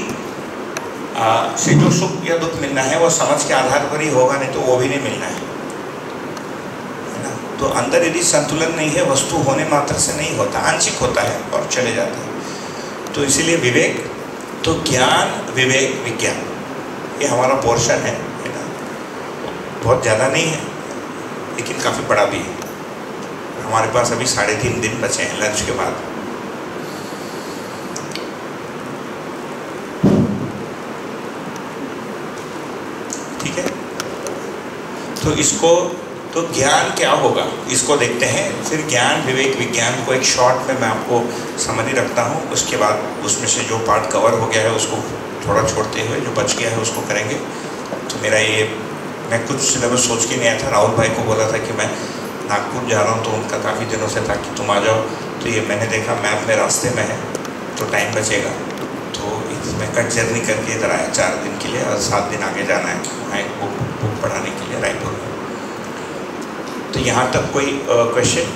से जो सुख या दुख मिलना है वो समझ के आधार पर ही होगा, नहीं तो वो भी नहीं मिलना है ना। तो अंदर यदि संतुलन नहीं है, वस्तु होने मात्र से नहीं होता, आंशिक होता है और चले जाता है। तो इसीलिए विवेक, तो ज्ञान विवेक विज्ञान, ये हमारा पोर्शन है ना। बहुत ज़्यादा नहीं है लेकिन काफ़ी बड़ा भी है। हमारे पास अभी 3.5 दिन बचे हैं लंच के बाद। ठीक है, तो इसको, तो ज्ञान क्या होगा इसको देखते हैं। फिर ज्ञान विवेक विज्ञान को एक शॉर्ट में मैं आपको समझ रखता हूँ, उसके बाद उसमें से जो पार्ट कवर हो गया है उसको थोड़ा छोड़ते हुए जो बच गया है उसको करेंगे। तो मेरा ये, मैं कुछ सिलेबस सोच के नहीं आया था, राहुल भाई को बोला था कि मैं नागपुर जा रहा हूँ, तो उनका काफ़ी दिनों से था कि तुम आ जाओ। तो ये मैंने देखा मैप में रास्ते में है तो टाइम बचेगा, तो मैं कट जर्नी करके इधर आया 4 दिन के लिए, और 7 दिन आगे जाना है वहाँ एक बुक पढ़ाने के लिए रायपुर में। तो यहाँ तक कोई क्वेश्चन?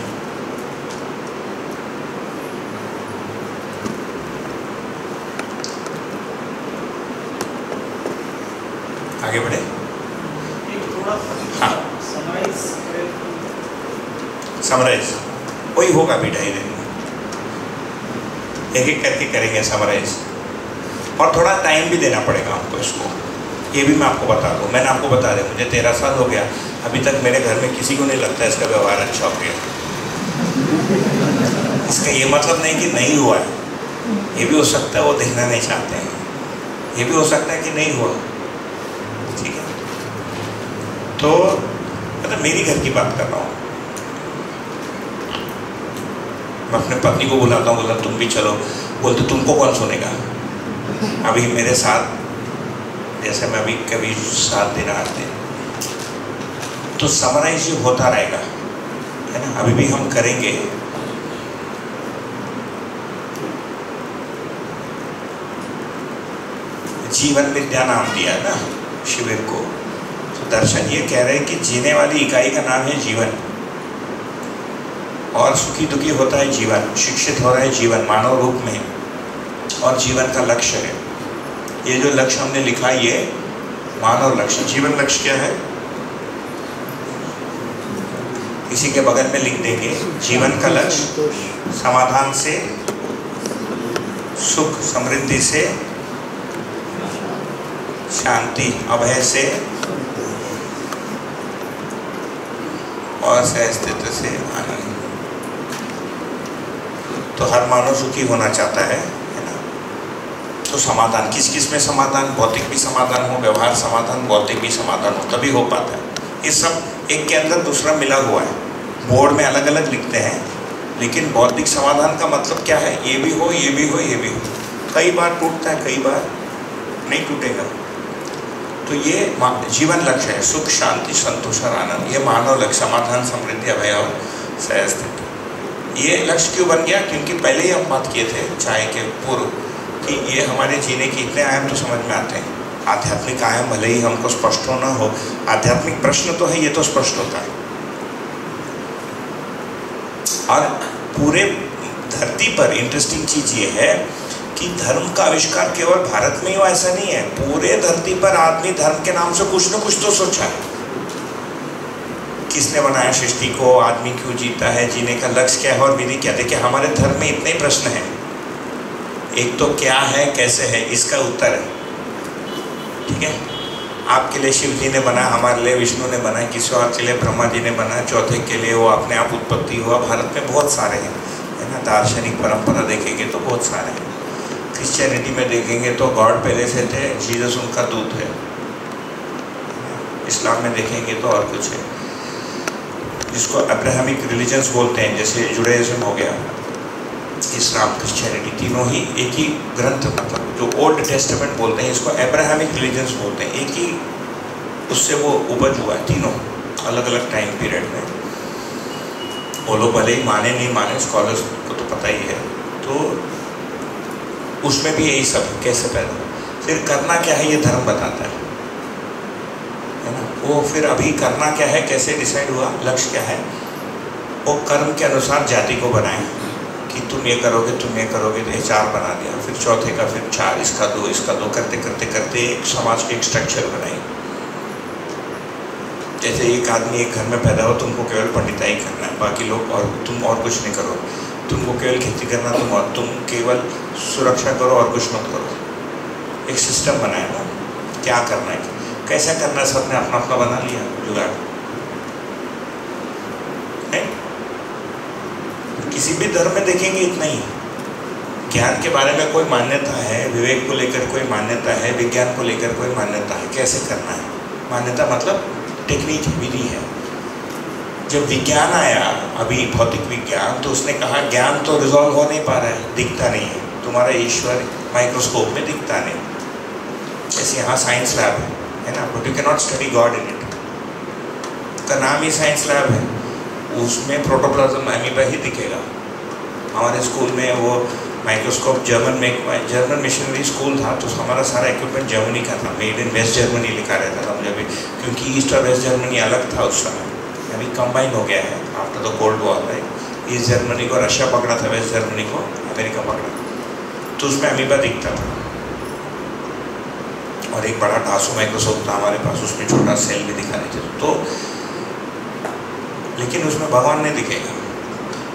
आगे बढ़े। हाँ, समराइज वही होगा अभी 2.5 दिन में, एक एक करके करेंगे समराइज, और थोड़ा टाइम भी देना पड़ेगा आपको इसको। ये भी मैं आपको बता दूँ, मैंने आपको बता दिया, मुझे 13 साल हो गया, अभी तक मेरे घर में किसी को नहीं लगता इसका व्यवहार अच्छा हो गया। इसका ये मतलब नहीं कि नहीं हुआ है, ये भी हो सकता है वो देखना नहीं चाहते हैं, ये भी हो सकता है कि नहीं हुआ। ठीक है, तो मतलब मेरी घर की बात कर रहा हूँ। मैं अपने पत्नी को बुलाता हूँ, बोला तुम भी चलो, बोलते तुमको कौन सुनेगा। अभी मेरे साथ जैसे मैं अभी कभी 7 दिन आते, तो समराइज होता रहेगा, है ना। अभी भी हम करेंगे। जीवन विद्या नाम दिया है ना शिविर को। तो दर्शन ये कह रहे हैं कि जीने वाली इकाई का नाम है जीवन। और सुखी दुखी होता है जीवन, शिक्षित हो रहा है जीवन मानव रूप में, और जीवन का लक्ष्य है। ये जो लक्ष्य हमने लिखा है ये मानव लक्ष्य, जीवन लक्ष्य क्या है? इसी के बगल में लिख देंगे, जीवन का लक्ष्य समाधान से, सुख समृद्धि से, शांति अभय से और सहस्तित्व से आनंद। तो हर मानव सुखी होना चाहता है ना? तो समाधान किस किस में समाधान? भौतिक भी समाधान हो, व्यवहार समाधान, भौतिक भी समाधान हो, तभी हो पाता है। ये सब एक के अंदर दूसरा मिला हुआ है। बोर्ड में अलग अलग लिखते हैं, लेकिन बौद्धिक समाधान का मतलब क्या है? ये भी हो, ये भी हो, ये भी हो। कई बार टूटता है, कई बार नहीं टूटेगा। तो ये जीवन लक्ष्य है, सुख शांति संतोष और आनंद। ये मानव लक्ष्य, समाधान समृद्धि अभय और सहस्तित्व। ये लक्ष्य क्यों बन गया? क्योंकि पहले ही हम बात किए थे चाय के पूर्व कि ये हमारे जीने के इतने आयाम तो समझ में आते हैं। आध्यात्मिक आयाम भले ही हमको स्पष्ट हो ना हो, आध्यात्मिक प्रश्न तो है, ये तो स्पष्ट होता है। और पूरे धरती पर इंटरेस्टिंग चीज ये है कि धर्म का आविष्कार केवल भारत में ही ऐसा नहीं है, पूरे धरती पर आदमी धर्म के नाम से कुछ न कुछ तो सोचा है। किसने बनाया सृष्टि को, आदमी क्यों जीता है, जीने का लक्ष्य क्या है और विधि क्या। देखिए हमारे धर्म में इतने प्रश्न हैं, एक तो क्या है कैसे है इसका उत्तर है, ठीक है। आपके लिए शिव जी ने बनाया, हमारे लिए विष्णु ने बनाया, किसी और के लिए ब्रह्मा जी ने बनाया, चौथे के लिए वो अपने आप उत्पत्ति हुआ। भारत में बहुत सारे हैं, है ना। दार्शनिक परंपरा देखेंगे तो बहुत सारे हैं। क्रिश्चियनिटी में देखेंगे तो गॉड पहले से थे, जीसस उनका दूत है। इस्लाम में देखेंगे तो और कुछ है, जिसको अब्राहमिक रिलीजन्स बोलते हैं, जैसे जुडाइज्म हो गया, इस्लाम, क्रिश्चियनिटी, तीनों ही एक ही ग्रंथ, मतलब जो ओल्ड टेस्टामेंट बोलते हैं इसको अब्राहमिक रिलीजन्स बोलते हैं। एक ही उससे वो उपज हुआ है, तीनों अलग अलग टाइम पीरियड में। वो लोग भले ही माने नहीं माने, स्कॉलर्स को तो पता ही है। तो उसमें भी यही सब कैसे पैदा, फिर करना क्या है ये धर्म बताता है ना। वो फिर अभी करना क्या है, कैसे डिसाइड हुआ, लक्ष्य क्या है, वो कर्म के अनुसार जाति को बनाए कि तुम ये करोगे, तुम ये करोगे, तो ये 4 बना दिया, फिर चौथे का फिर 4, इसका 2, इसका 2 करते करते करते एक समाज के एक स्ट्रक्चर बनाई। जैसे एक आदमी एक घर में पैदा हो, तुमको केवल पंडिताई करना है, बाकी लोग और तुम और कुछ नहीं करो, तुमको केवल खेती करना, तुम केवल सुरक्षा करो और कुछ मत करो। एक सिस्टम बनाया ना, क्या करना है, कैसा करना है, सबने अपना अपना बना लिया जुगाड़। किसी भी धर्म में देखेंगे इतना ही। ज्ञान के बारे में कोई मान्यता है, विवेक को लेकर कोई मान्यता है, विज्ञान को लेकर कोई मान्यता है, कैसे करना है। मान्यता मतलब टेक्निक, विधि है। जब विज्ञान आया, अभी भौतिक विज्ञान, तो उसने कहा ज्ञान तो रिजॉल्व हो नहीं पा रहा है, दिखता नहीं है, तुम्हारा ईश्वर माइक्रोस्कोप में दिखता नहीं। जैसे यहाँ साइंस लैब है ना, but you can not study God in it, का नाम ही साइंस लैब है, उसमें प्रोटोप्लाज्म अमीबा ही दिखेगा। हमारे स्कूल में वो माइक्रोस्कोप, जर्मन मिशनरी स्कूल था, तो हमारा सारा इक्विपमेंट जर्मनी का था, मेड इन वेस्ट जर्मनी लिखा रहता था मुझे भी, क्योंकि ईस्ट और वेस्ट जर्मनी अलग था उस समय, अभी कंबाइन हो गया है after the cold war, right. East Germany को रशिया पकड़ा था, वेस्ट जर्मनी को अमेरिका पकड़ा, तो उसमें अमीबा दिखता था। और एक बड़ा टासो माइक्रोस्कोप था हमारे पास, उसमें छोटा सेल भी दिखा देते थे, तो लेकिन उसमें भगवान नहीं दिखेगा।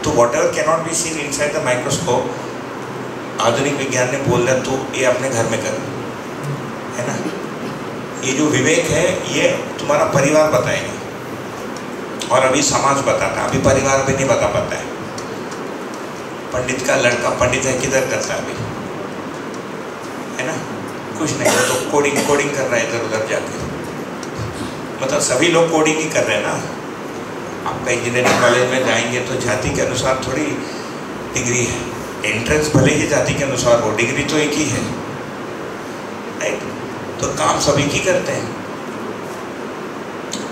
तो what ever can not be seen inside the microscope, आधुनिक विज्ञान ने बोल दिया तो ये अपने घर में कर, है ना। ये जो विवेक है ये तुम्हारा परिवार बताएगा, और अभी समाज बताता है, अभी परिवार भी नहीं बता पाता है। पंडित का लड़का पंडित है किधर करता है अभी, है ना, कुछ नहीं, तो कोडिंग कर रहा है इधर उधर जाके। मतलब सभी लोग कोडिंग ही कर रहे हैं ना। आपका इंजीनियरिंग कॉलेज में जाएंगे तो जाति के अनुसार थोड़ी डिग्री है, एंट्रेंस भले ही जाति के अनुसार हो, डिग्री तो एक ही है, राइट। तो काम सभी की करते हैं।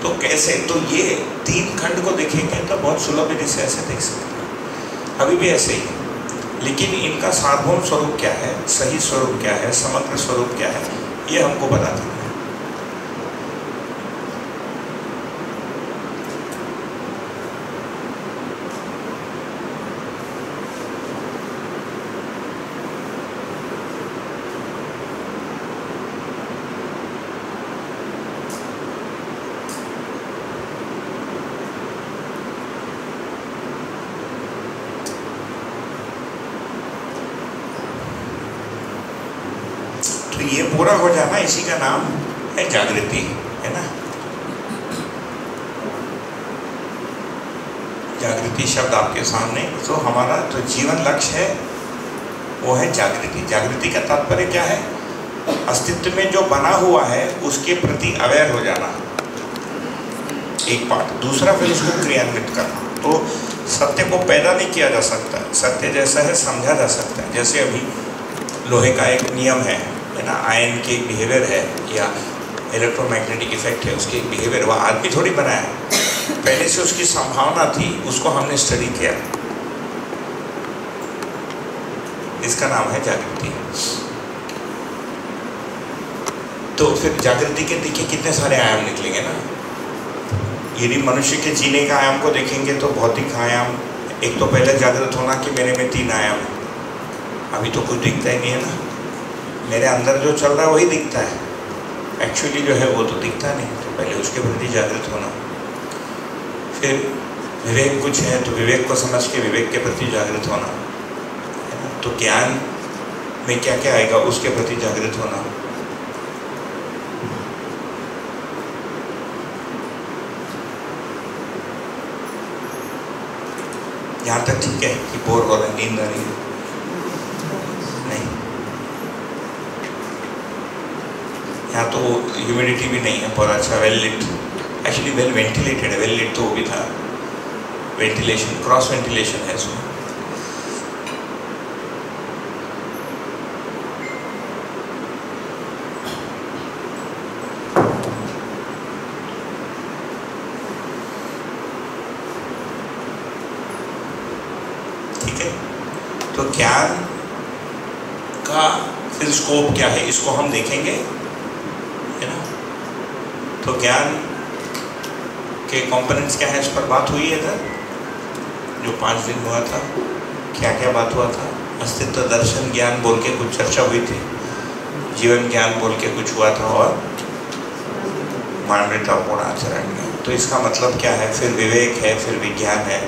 तो कैसे, तो ये 3 खंड को देखेंगे तो बहुत सुलभ विधि से ऐसे देख सकते हैं, अभी भी ऐसे ही है। लेकिन इनका सार्वभौम स्वरूप क्या है, सही स्वरूप क्या है, समग्र स्वरूप क्या है, ये हमको बताते हैं। तो ये पूरा हो जाना, इसी का नाम है जागृति, है ना। जागृति शब्द आपके सामने, तो हमारा जो जीवन लक्ष्य है वो है जागृति। जागृति का तात्पर्य क्या है? अस्तित्व में जो बना हुआ है उसके प्रति अवेयर हो जाना, एक पार्ट। दूसरा फिर उसको क्रियान्वित करना। तो सत्य को पैदा नहीं किया जा सकता, सत्य जैसा है समझा जा सकता है। जैसे अभी लोहे का एक नियम है ना, आयन के एक बिहेवियर है या इलेक्ट्रोमैग्नेटिक इफेक्ट है, उसके एक बिहेवियर, वह आदमी थोड़ी बनाया है, पहले से उसकी संभावना थी, उसको हमने स्टडी किया। इसका नाम है जागृति। तो फिर जागृति के देखिए कितने सारे आयाम निकलेंगे ना। यदि मनुष्य के जीने का आयाम को देखेंगे तो भौतिक आयाम, एक तो पहले जागृत होना कि मेरे में 3 आयाम है, अभी तो कुछ दिखता ही नहीं है ना, मेरे अंदर जो चल रहा है वही दिखता है, एक्चुअली जो है वो तो दिखता नहीं। तो पहले उसके प्रति जागृत होना। फिर विवेक कुछ है तो विवेक को समझ के विवेक के प्रति जागृत होना, है ना। तो ज्ञान में क्या क्या आएगा उसके प्रति जागृत होना। यहाँ तक ठीक है कि बोर हो रहा है, नींद आ रही है? नहीं, यहाँ तो ह्यूमिडिटी भी नहीं है, बहुत अच्छा well lit, actually well ventilated है। वेल लिट तो वो भी था, वेंटिलेशन, क्रॉस वेंटिलेशन है इसमें। तो ज्ञान का फिर स्कोप क्या है, इसको हम देखेंगे, है ना। तो ज्ञान के कंपोनेंट्स क्या है, इस पर बात हुई है इधर, जो 5 दिन हुआ था। क्या क्या बात हुआ था? अस्तित्व दर्शन ज्ञान बोल के कुछ चर्चा हुई थी, जीवन ज्ञान बोल के कुछ हुआ था, और मानवता पूर्ण आचरण ज्ञान। तो इसका मतलब क्या है? फिर विवेक है, फिर विज्ञान है।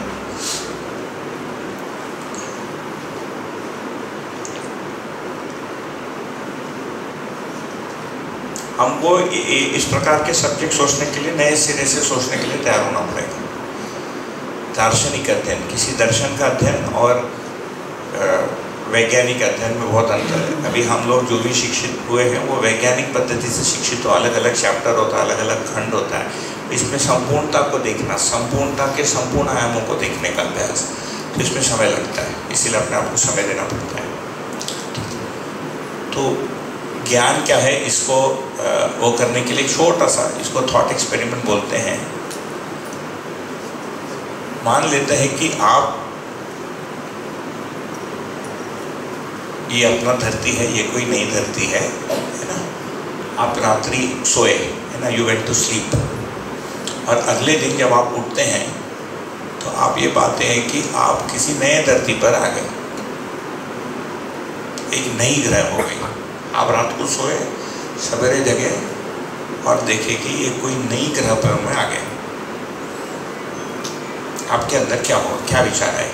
हमको इस प्रकार के सब्जेक्ट सोचने के लिए, नए सिरे से सोचने के लिए तैयार होना पड़ेगा। दार्शनिक अध्ययन, किसी दर्शन का अध्ययन और वैज्ञानिक अध्ययन में बहुत अंतर है। अभी हम लोग जो भी शिक्षित हुए हैं वो वैज्ञानिक पद्धति से शिक्षित हो, अलग अलग चैप्टर होता है, अलग अलग खंड होता है। इसमें संपूर्णता को देखना, संपूर्णता के संपूर्ण आयामों को देखने का अभ्यास, तो इसमें समय लगता है, इसीलिए अपने आप को समय देना पड़ता है। तो ज्ञान क्या है, इसको वो करने के लिए छोटा सा, इसको थॉट एक्सपेरिमेंट बोलते हैं। मान लेते हैं कि आप, ये अपना धरती है, ये कोई नई धरती है ना। आप रात्रि सोए, है ना, यू वेंट टू स्लीप, और अगले दिन जब आप उठते हैं तो आप ये पाते हैं कि आप किसी नए धरती पर आ गए, एक नई ग्रह हो गई। आप रात को सोए, सवेरे जगे और देखे कि ये कोई नई ग्रह पर में आ गए। आपके अंदर क्या हो, क्या विचार है?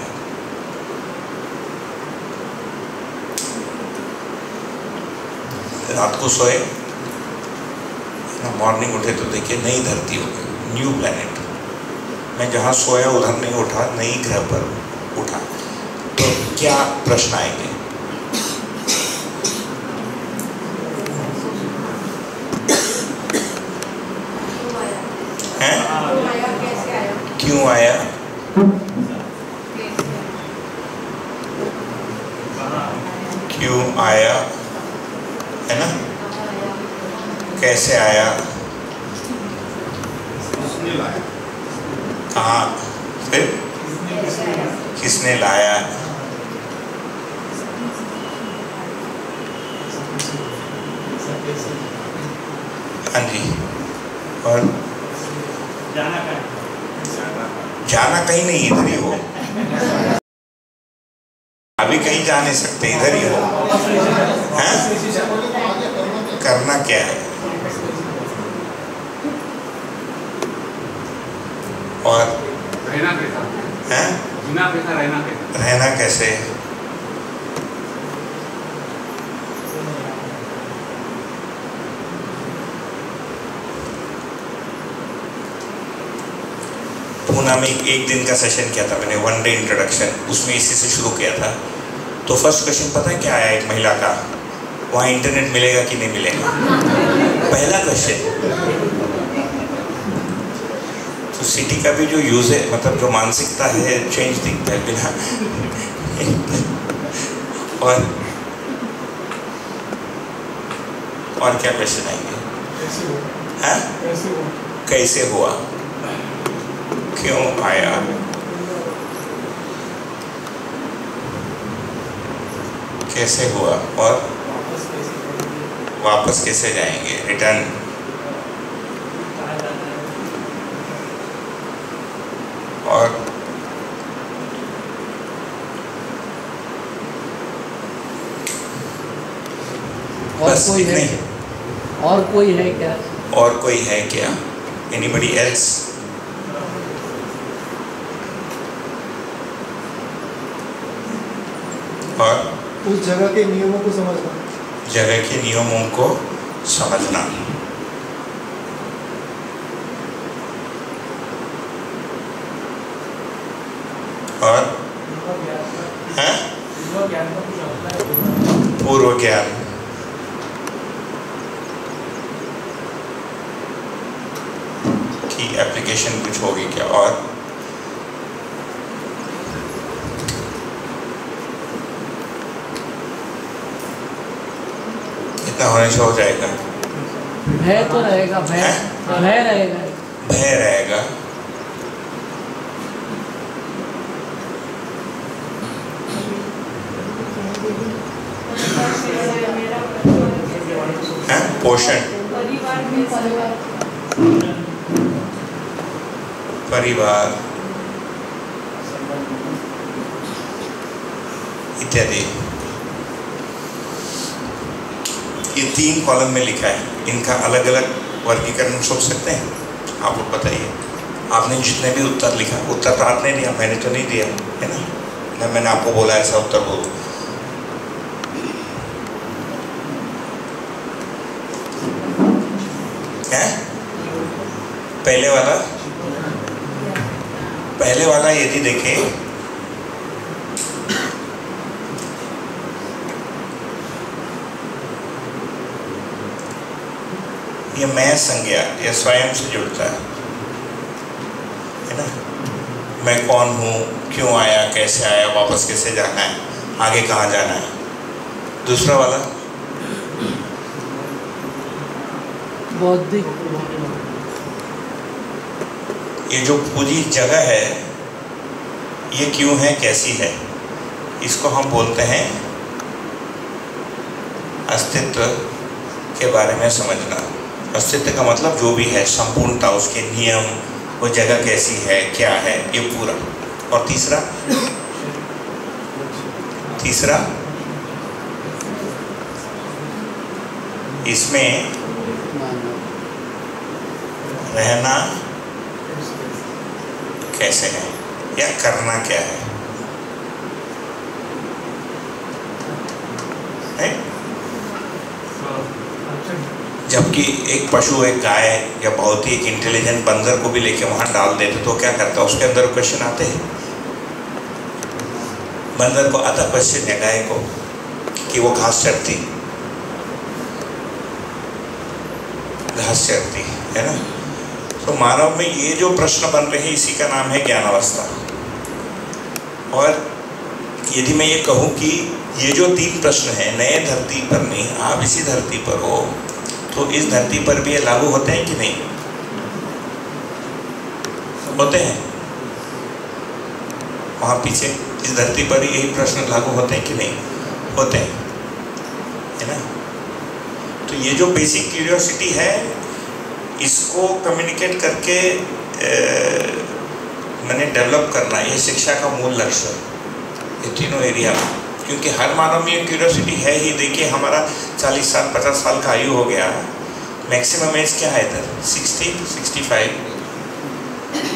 रात को सोए, मॉर्निंग उठे तो देखिए नई धरती हो गई, न्यू प्लैनेट। मैं जहाँ सोया उधर नहीं उठा, नई ग्रह पर उठा। तो क्या प्रश्न आएंगे? क्यों आया? क्यों आया, है ना? कैसे आया? कहाँ? फिर किसने लाया? हाँ जी। और जाना कहीं नहीं, इधर ही हो। अभी कहीं जा नहीं सकते, इधर ही हो। हैं? करना क्या है? और रहना कैसा? हैं? जीना कैसा, रहना कैसा? रहना कैसे? पटना में एक दिन का सेशन किया था मैंने, 1 डे इंट्रोडक्शन, उसमें इसी से शुरू किया था। तो फर्स्ट क्वेश्चन पता है क्या आया एक महिला का, वहाँ इंटरनेट मिलेगा कि नहीं मिलेगा, पहला क्वेश्चन। तो सिटी का भी जो यूज है, मतलब जो मानसिकता है, चेंज दिखता है बिना। और क्या क्वेश्चन आएंगे? हाँ? कैसे हुआ, क्यों आया, कैसे हुआ, और वापस कैसे जाएंगे, रिटर्न। और बस कोई है? नहीं, और कोई है क्या? और कोई है क्या? Anybody else? और उस जगह के नियमों को समझना, जगह के नियमों को समझना। और हैं? पूर्व ज्ञान, की एप्लीकेशन कुछ होगी क्या? और इतना होने से हो जाएगा। भय तो रहेगा, भय भय रहेगा, भय रहेगा। पोषण, परिवार इत्यादि, ये 3 कॉलम में लिखा है। इनका अलग अलग वर्गीकरण सोच सकते हैं आप लोग, बताइए। आपने जितने भी उत्तर लिखा, उत्तर तो आपने दिया, मैंने तो नहीं दिया है ना, मैंने आपको बोला ऐसा उत्तर बोलो। है पहले वाला यदि देखें, ये मैं संज्ञा, ये स्वयं से जुड़ता है ना। मैं कौन हूँ, क्यों आया, कैसे आया, वापस कैसे जाना है, आगे कहाँ जाना है। दूसरा वाला बौद्धिक, ये जो पूरी जगह है, ये क्यों है, कैसी है, इसको हम बोलते हैं अस्तित्व के बारे में समझना। अस्तित्व का मतलब जो भी है, संपूर्णता, उसके नियम, वो जगह कैसी है, क्या है, ये पूरा। और तीसरा इसमें रहना कैसे है या करना क्या है, जबकि एक पशु, एक गाय या बहुत ही एक इंटेलिजेंट बंदर को भी लेके वहां डाल देते तो क्या करता, उसके अंदर क्वेश्चन आते हैं। बंदर को आता क्वेश्चन है गाय को कि वो घास चरती है ना। तो मानव में ये जो प्रश्न बन रहे हैं, इसी का नाम है ज्ञान अवस्था। और यदि मैं ये कहूँ कि ये जो 3 प्रश्न हैं, नए धरती पर नहीं, आप इसी धरती पर हो, तो इस धरती पर भी ये लागू होते हैं कि नहीं होते हैं? वहाँ पीछे इस धरती पर यही प्रश्न लागू होते हैं कि नहीं होते हैं, है ना। तो ये जो बेसिक क्यूरियोसिटी है, इसको कम्युनिकेट करके मैंने डेवलप करना, ये शिक्षा का मूल लक्ष्य है, ये तीनों एरिया में। क्योंकि हर मानव में क्यूरियोसिटी है ही। देखिए हमारा 40 साल 50 साल का आयु हो गया, मैक्सिमम एज क्या है इधर 60 65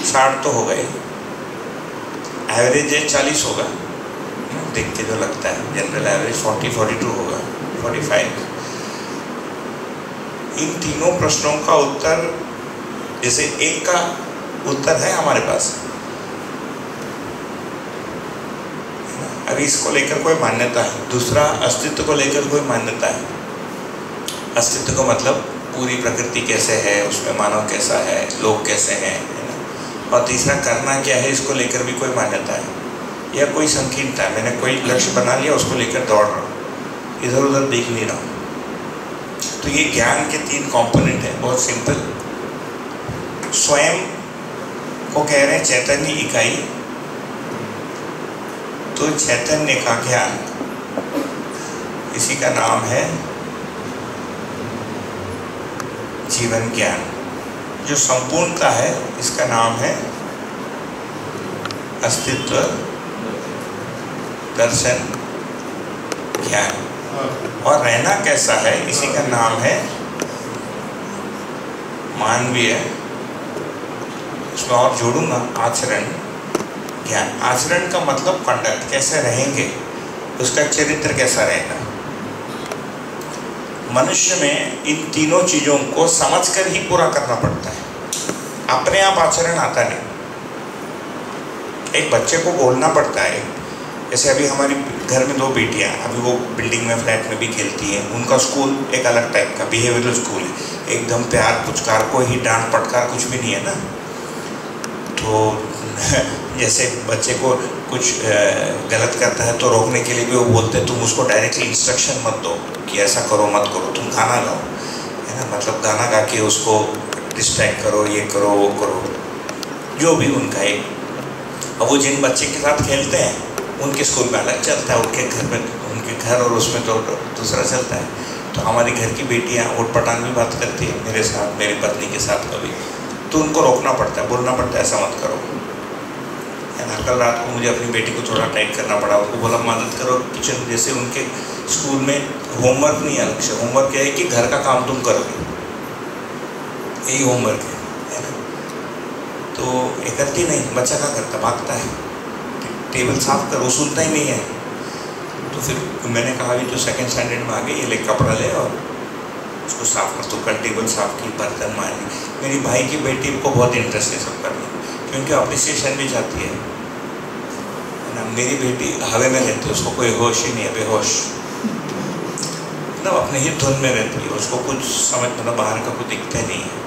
60 तो हो गए, एवरेज एज 40 होगा देख के जो लगता है, जनरल एवरेज 40 42 होगा 45। इन तीनों प्रश्नों का उत्तर, जैसे एक का उत्तर है हमारे पास, अभी इसको लेकर कोई मान्यता है। दूसरा, अस्तित्व को लेकर कोई मान्यता है। अस्तित्व का मतलब पूरी प्रकृति कैसे है, उसमें मानव कैसा है, लोग कैसे हैं, है ना। और तीसरा, करना क्या है, इसको लेकर भी कोई मान्यता है या कोई संकीर्णता है। मैंने कोई लक्ष्य बना लिया, उसको लेकर दौड़ रहा हूँ, इधर उधर देख नहीं रहा हूँ। तो ये ज्ञान के 3 कंपोनेंट हैं, बहुत सिंपल। स्वयं को कह रहे हैं चैतन्य इकाई, तो चैतन्य का ज्ञान, इसी का नाम है जीवन ज्ञान। जो संपूर्णता है, इसका नाम है अस्तित्व दर्शन ज्ञान। और रहना कैसा है, इसी का नाम है मानवीय, उसमें और जोड़ूंगा आचरण ज्ञान। आचरण का मतलब कंडक्ट, कैसे रहेंगे, उसका चरित्र कैसा रहेगा। मनुष्य में इन तीनों चीज़ों को समझकर ही पूरा करना पड़ता है, अपने आप आचरण आता नहीं। एक बच्चे को बोलना पड़ता है। जैसे अभी हमारी घर में 2 बेटियां, अभी वो बिल्डिंग में, फ्लैट में भी खेलती हैं। उनका स्कूल एक अलग टाइप का बिहेवियरल स्कूल है, एकदम प्यार पुचकार, कोई ही डांट पटकार कुछ भी नहीं है ना। तो जैसे बच्चे को कुछ गलत करता है तो रोकने के लिए भी वो बोलते हैं, तुम उसको डायरेक्टली इंस्ट्रक्शन मत दो कि ऐसा करो मत करो, तुम गाना गाओ, है ना। मतलब गाना गा के उसको डिस्ट्रैक्ट करो, ये करो वो करो, जो भी उनका एक। अब वो जिन बच्चे के साथ खेलते हैं उनके स्कूल में अलग चलता है, उनके घर में, उनके घर और उसमें तो दूसरा चलता है। तो हमारी घर की बेटियाँ उठपटांग भी बात करती है मेरे साथ, मेरी पत्नी के साथ कभी, तो उनको रोकना पड़ता है, बोलना पड़ता है ऐसा मत करो, है ना। कल रात को मुझे अपनी बेटी को थोड़ा टाइट करना पड़ा, उसको बोला मदद करो किचन। जैसे उनके स्कूल में होमवर्क नहीं अलग से, होमवर्क क्या है कि घर का काम तुम करोगे, यही होमवर्क है ना। तो ये करती नहीं, बच्चा क्या करता, भागता है, टेबल साफ करो, सुनता ही नहीं है। तो फिर मैंने कहा अभी तो 2nd स्टैंडर्ड में आ गई, ये ले कपड़ा ले और उसको साफ कर। तो कल टेबल साफ की, बर्तन मारने। मेरी भाई की बेटी को बहुत इंटरेस्ट है सब करने, क्योंकि अप्रिसिएशन भी चाहती है ना। मेरी बेटी हवा में रहती है, उसको कोई होश ही नहीं है, बेहोश, मतलब अपने ही धुन में रहती है, उसको कुछ समझ, मतलब बाहर का कुछ दिखता नहीं है।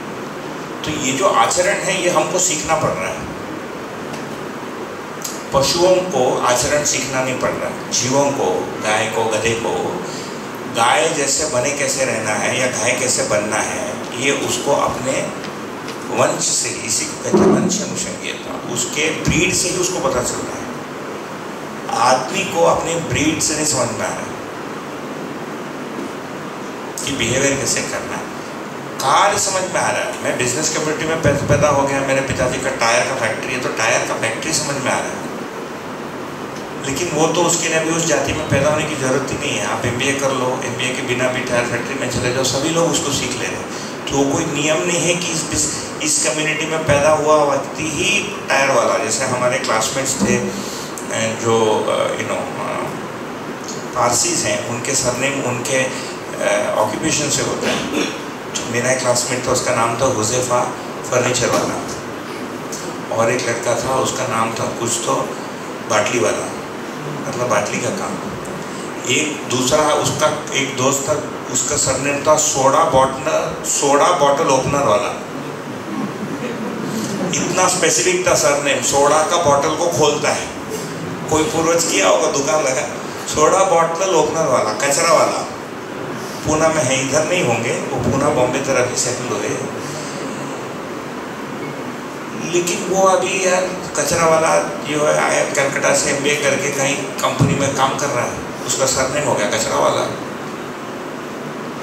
तो ये जो आचरण है, ये हमको सीखना पड़ रहा है। पशुओं को आचरण सीखना नहीं पड़ रहा, जीवों को, गाय को, गधे को, गाय जैसे बने कैसे रहना है या गाय कैसे बनना है, ये उसको अपने वंश से, इसी को कहते हैं वंश अनुसंगीयता, उसके ब्रीड से ही उसको पता चल रहा है। आदमी को अपने ब्रीड से नहीं समझ में आ रहा है कि बिहेवियर कैसे करना है। कार्य समझ में आ रहा है, मैं बिजनेस कम्युनिटी में पैदा हो गया, मेरे पिताजी का टायर का फैक्ट्री है, तो टायर का फैक्ट्री समझ में आ रहा है। लेकिन वो तो उसके लिए अभी उस जाति में पैदा होने की ज़रूरत ही नहीं है। आप MBA कर लो, MBA के बिना भी टायर फैक्ट्री में चले जाओ, सभी लोग उसको सीख ले रहे हैं। तो कोई नियम नहीं है कि इस कम्युनिटी में पैदा हुआ व्यक्ति ही टायर वाला। जैसे हमारे क्लासमेट्स थे जो पारसीज हैं, उनके सरनेम उनके ऑक्यूपेशन से होता है। तो मेरा एक क्लासमेट था, उसका नाम था हुज़ैफा फर्नीचर वाला, और एक लड़का था उसका नाम था कुछ तो बाटली वाला, मतलब बाटली का काम। एक दूसरा उसका एक दोस्त था, उसका सरनेम था सोडा बॉटल ओपनर वाला। इतना स्पेसिफिक था सरनेम, सोडा का बॉटल को खोलता है। कोई पूर्वज किया होगा, दुकान लगा, सोडा बॉटल ओपनर वाला, कचरा वाला। पूना में है, इधर नहीं होंगे वो, पूना बॉम्बे तरफ ही सेटल हुए। लेकिन वो अभी यार कचरा वाला जो है आया कलकत्ता से MBA करके कहीं कंपनी में काम कर रहा है, उसका सरनेम हो गया कचरा वाला,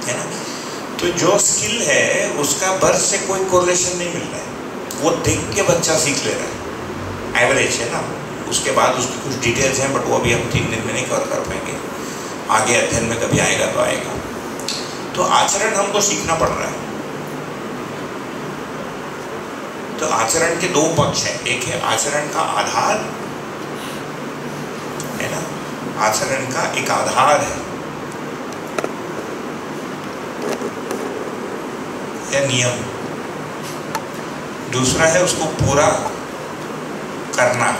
है ना। तो जो स्किल है उसका बर्थ से कोई कोरिलेशन नहीं मिल रहा है, वो देख के बच्चा सीख ले रहा है, एवरेज है ना। उसके बाद उसकी कुछ डिटेल्स हैं, बट वो अभी हम 3 दिन में नहीं कवर कर पाएंगे, आगे अध्ययन में कभी आएगा तो आएगा। तो आचरण हमको सीखना पड़ रहा है। तो आचरण के 2 पक्ष हैं, एक है आचरण का आधार, है ना, आचरण का एक आधार है या नियम, दूसरा है उसको पूरा करना,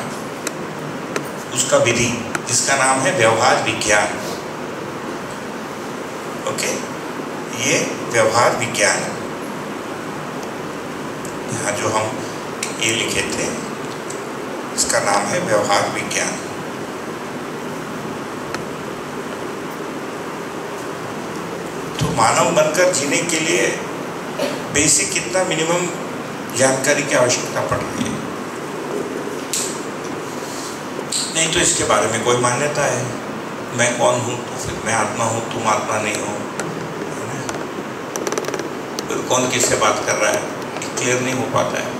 उसका विधि। जिसका नाम है व्यवहार विज्ञान। ओके, ये व्यवहार विज्ञान, यहाँ जो हम ये लिखे थे इसका नाम है व्यवहार विज्ञान। तो मानव बनकर जीने के लिए बेसिक कितना मिनिमम जानकारी की आवश्यकता पड़ रही है। नहीं तो इसके बारे में कोई मान्यता है, मैं कौन हूँ, तो फिर मैं आत्मा हूँ, तुम आत्मा नहीं हो, है ना? फिर कौन किससे बात कर रहा है, क्लियर नहीं हो पाता है।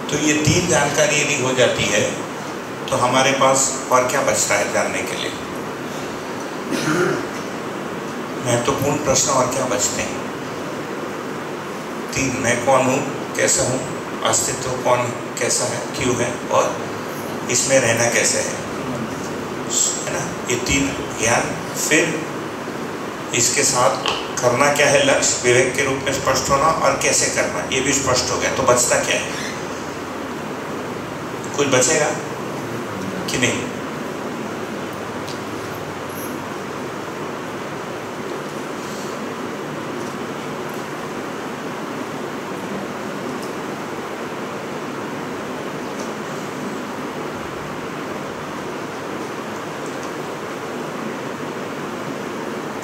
तो ये तीन जानकारी यदि हो जाती है तो हमारे पास और क्या बचता है जानने के लिए? महत्वपूर्ण प्रश्न और क्या बचते हैं? तीन, मैं कौन हूँ, कैसा हूँ, अस्तित्व कौन कैसा है, क्यों है, और इसमें रहना कैसे है ना? ये तीन ज्ञान। फिर इसके साथ करना क्या है, लक्ष्य विवेक के रूप में स्पष्ट होना, और कैसे करना ये भी स्पष्ट हो गया। तो बचता क्या है? कुछ बचेगा कि नहीं?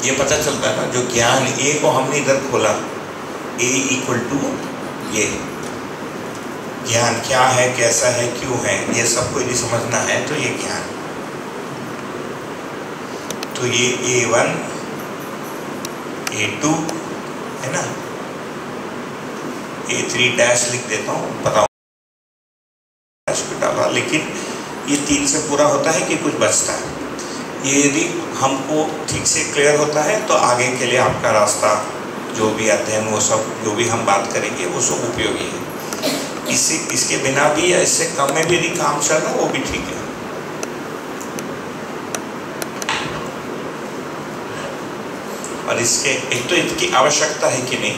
ये पता चलता है ना, जो ज्ञान ए को हमने इधर खोला, ए इक्वल टू ये ज्ञान क्या है, कैसा है, क्यों है, ये सबको यदि समझना है तो ये ज्ञान। तो ये A1 A2 है ना, A3 डैश लिख देता हूँ, बताओ डैश भी डाला, लेकिन ये तीन से पूरा होता है कि कुछ बचता है। ये यदि हमको ठीक से क्लियर होता है तो आगे के लिए आपका रास्ता जो भी अध्ययन, वो सब जो भी हम बात करेंगे वो सब उपयोगी है। इसके बिना भी या इससे कम में भी यदि काम चल रहा है वो भी ठीक है। और इसके एक तो इसकी आवश्यकता है कि नहीं,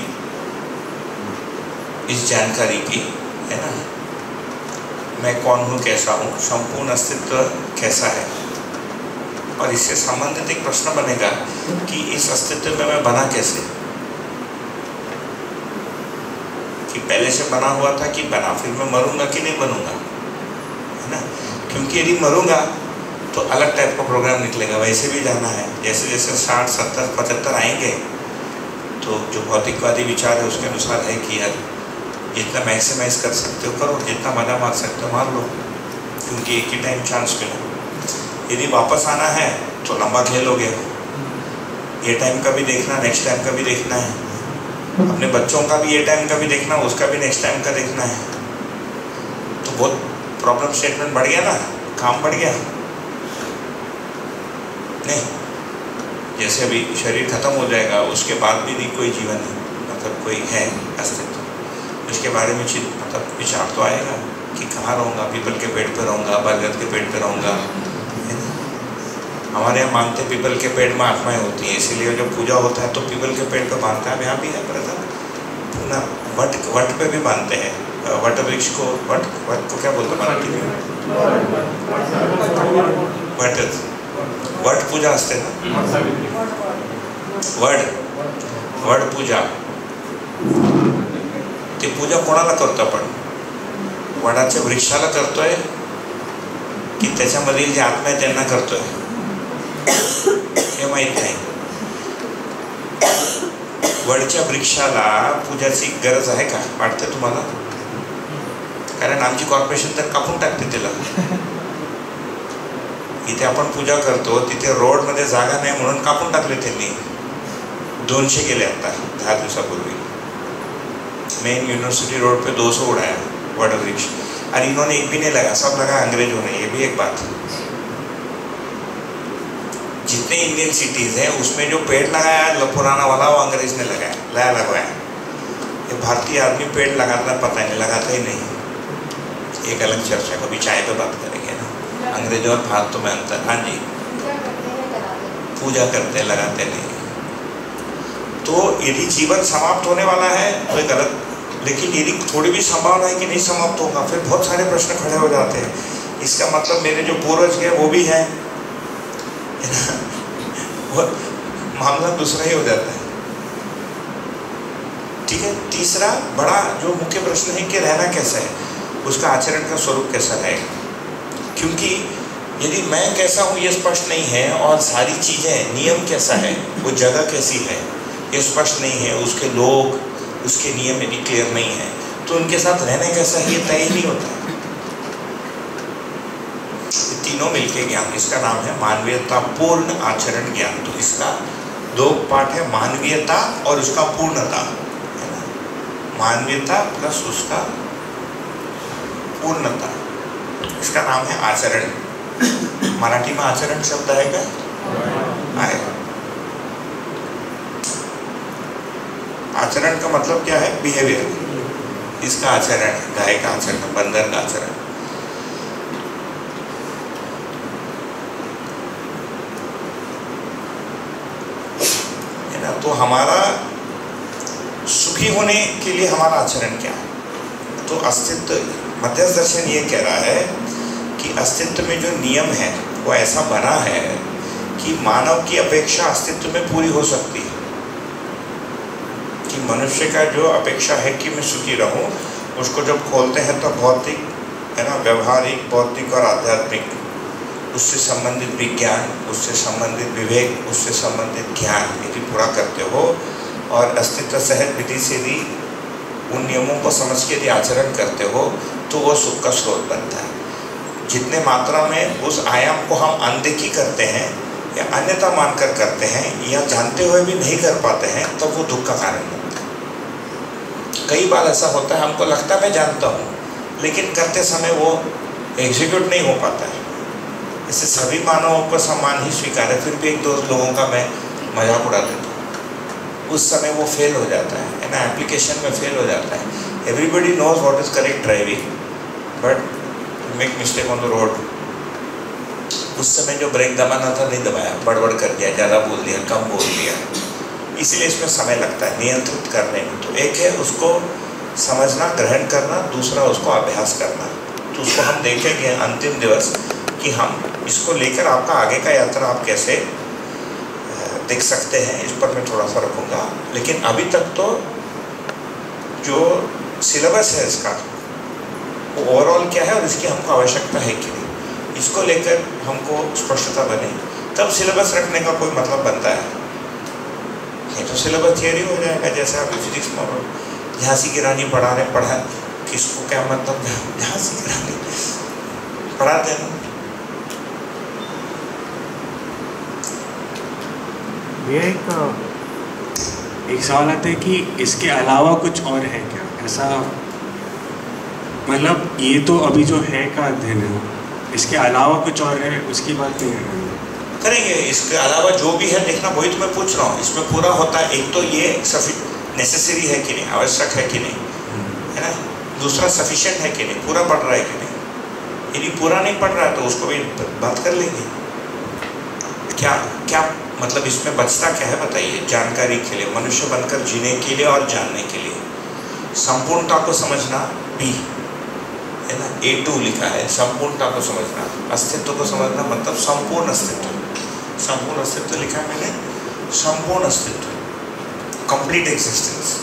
इस जानकारी की, है ना? मैं कौन हूँ, कैसा हूँ, संपूर्ण अस्तित्व कैसा है, और इससे संबंधित एक प्रश्न बनेगा कि इस अस्तित्व में मैं बना कैसे, कि पहले से बना हुआ था कि बना, फिर मैं मरूंगा कि नहीं बनूंगा, है ना? क्योंकि यदि मरूंगा तो अलग टाइप का प्रोग्राम निकलेगा, वैसे भी जाना है। जैसे जैसे 60, 70, 75 आएंगे तो जो भौतिकवादी विचार है उसके अनुसार है कि यार जितना मैक्सिमाइज कर सकते हो करो, जितना मजा मार सकते हो मार लो, क्योंकि एक ही टाइम चांस मिला। यदि वापस आना है तो लंबा खेलोगे, ये टाइम का भी देखना, नेक्स्ट टाइम का भी देखना है, अपने बच्चों का भी ये टाइम का भी देखना, उसका भी नेक्स्ट टाइम का देखना है। तो बहुत प्रॉब्लम स्टेटमेंट बढ़ गया ना, काम बढ़ गया नहीं? जैसे अभी शरीर खत्म हो जाएगा उसके बाद भी कोई जीवन है, मतलब कोई है अस्तित्व, उसके बारे में मतलब विचार तो आएगा कि कहाँ रहूँगा, पीपल के पेड़ पे रहूँगा, बरगद के पेड़ पे रहूँगा। हमारे यहाँ मानते पीपल के पेड़ में आत्माएं होती हैं, इसीलिए जब पूजा होता है तो पीपल के पेड़ पे बांधते हैं। अब यहाँ भी है प्रथा ना, वट पे भी बांधते हैं, वट वृक्ष को, वट को क्या बोलते हैं मराठी में? वट पूजा असते ना, वड पूजा। ती पूजा कोणाला करतो आपण? वडाच्या वृक्षाला करतोय की त्याच्यामधील जे आत्मा आहे त्यांना करतोय हे माहित नाही। वडच्या वृक्षाला पूजाची गरज आहे का वाटतं तुम्हाला? कारण आमची कॉर्पोरेशन तर कापून टाकते तिला। इथे आपण पूजा करतो, तिथे रोड मध्ये जागा नाही म्हणून कापून टाकले त्यांनी। 200 गेले आता 10 दिवसापूर्वी। मेन यूनिवर्सिटी रोड पे 200 उड़ाया वड वृक्ष, और इन्होंने एक भी नहीं लगा, सब लगा अंग्रेजों ने। ये भी एक बात, जितने इंडियन सिटीज हैं उसमें जो पेड़ लगाया पुराना वाला वो अंग्रेज ने लगाया, लगवाया। ये भारतीय आदमी पेड़ लगाता पता नहीं, लगाता ही नहीं। एक अलग चर्चा, कभी चाय पे बात करेंगे ना, अंग्रेजों और भारत में अंतर। हाँ जी, पूजा करते हैं, लगाते नहीं। तो यदि जीवन समाप्त होने वाला है तो एक अलग लेकिन यदि थोड़ी भी संभावना है कि नहीं समाप्त होगा, फिर बहुत सारे प्रश्न खड़े हो जाते हैं। इसका मतलब मेरे जो पूर्वज गए वो भी हैं, है ना? वो मामला दूसरा ही हो जाता है। ठीक है। तीसरा बड़ा जो मुख्य प्रश्न है कि रहना कैसा है, उसका आचरण का स्वरूप कैसा रहेगा। क्योंकि यदि मैं कैसा हूँ ये स्पष्ट नहीं है और सारी चीज़ें, नियम कैसा है, वो जगह कैसी है ये स्पष्ट नहीं है, उसके लोग, उसके नियम यदि क्लियर नहीं है, तो उनके साथ रहने कैसा है ये तय ही नहीं होता है। ये तीनों मिलके ज्ञान, इसका नाम है मानवीयता पूर्ण आचरण ज्ञान। तो इसका दो पार्ट है, मानवीयता और उसका पूर्णता, है ना? मानवीयता प्लस उसका पूर्णता, इसका नाम है आचरण। मराठी में आचरण शब्द है क्या? है। आचरण का मतलब क्या है? बिहेवियर। इसका आचरण है, गाय का आचरण, बंदर का आचरण। है ना? तो हमारा सुखी होने के लिए हमारा आचरण क्या है? तो अस्तित्व, मध्यस्थ दर्शन ये कह रहा है कि अस्तित्व में जो नियम है वो ऐसा बना है कि मानव की अपेक्षा अस्तित्व में पूरी हो सकती है। कि मनुष्य का जो अपेक्षा है कि मैं सुखी रहूं, उसको जब खोलते हैं तो भौतिक, है ना, व्यवहारिक, भौतिक और आध्यात्मिक, उससे संबंधित विज्ञान, उससे संबंधित विवेक, उससे संबंधित ज्ञान यदि पूरा करते हो और अस्तित्व सहज विधि से भी उन नियमों को समझ के यदि आचरण करते हो, तो वो सुख का स्रोत बनता है। जितने मात्रा में उस आयाम को हम अनदेखी करते हैं या अन्यथा मानकर करते हैं या जानते हुए भी नहीं कर पाते हैं, तब वो दुख का कारण बनता है। कई बार ऐसा होता है, हमको लगता है मैं जानता हूँ, लेकिन करते समय वो एग्जीक्यूट नहीं हो पाता है। इससे सभी मानवों को समान ही स्वीकार है, फिर भी एक दो लोगों का मैं मजाक उड़ा देता हूँ, उस समय वो फेल हो जाता है ना, एप्लीकेशन में फेल हो जाता है। Everybody knows what is correct driving, but make mistake on the road. उस समय जो ब्रेक दबाना था नहीं दबाया, बड़बड़ कर दिया, ज़्यादा बोल दिया, कम बोल दिया, इसलिए इसमें समय लगता है नियंत्रित करने में। तो एक है उसको समझना, ग्रहण करना, दूसरा उसको अभ्यास करना। तो उसको हम देखेंगे अंतिम दिवस कि हम इसको लेकर आपका आगे का यात्रा आप कैसे देख सकते हैं, इस पर मैं थोड़ा सा रखूँगा। लेकिन अभी तक तो जो सिलेबस है इसका वो ओवरऑल क्या है और इसकी हमको आवश्यकता है कि नहीं, इसको लेकर हमको स्पष्टता बने, तब सिलेबस रखने का कोई मतलब बनता है। नहीं तो सिलेबस थियरी हो जाएगा, जैसे आप फिजिक्स में झांसी की रानी पढ़ा रहे, पढ़ा किसको क्या मतलब, झांसी की रानी पढ़ाते हैं। भैया एक सवाल आता है कि इसके अलावा कुछ और है क्या ऐसा, मतलब ये तो अभी जो है का अध्ययन है, इसके अलावा कुछ और है उसकी बात नहीं करेंगे। इसके अलावा जो भी है देखना, वही तो मैं पूछ रहा हूँ। इसमें पूरा होता है, एक तो ये नेसेसरी है कि नहीं, आवश्यक है कि नहीं, है ना, दूसरा सफिशिएंट है कि नहीं, पूरा पढ़ रहा है कि नहीं। यदि पूरा नहीं पढ़ रहा है तो उसको भी बात कर लेंगे। क्या क्या मतलब इसमें बचता क्या है बताइए, जानकारी के लिए, मनुष्य बनकर जीने के लिए और जानने के लिए। संपूर्णता को समझना बी, है ना, A2 लिखा है, संपूर्णता को समझना, अस्तित्व को समझना मतलब संपूर्ण अस्तित्व। संपूर्ण अस्तित्व लिखा है मैंने, संपूर्ण अस्तित्व, कंप्लीट एग्जिस्टेंस।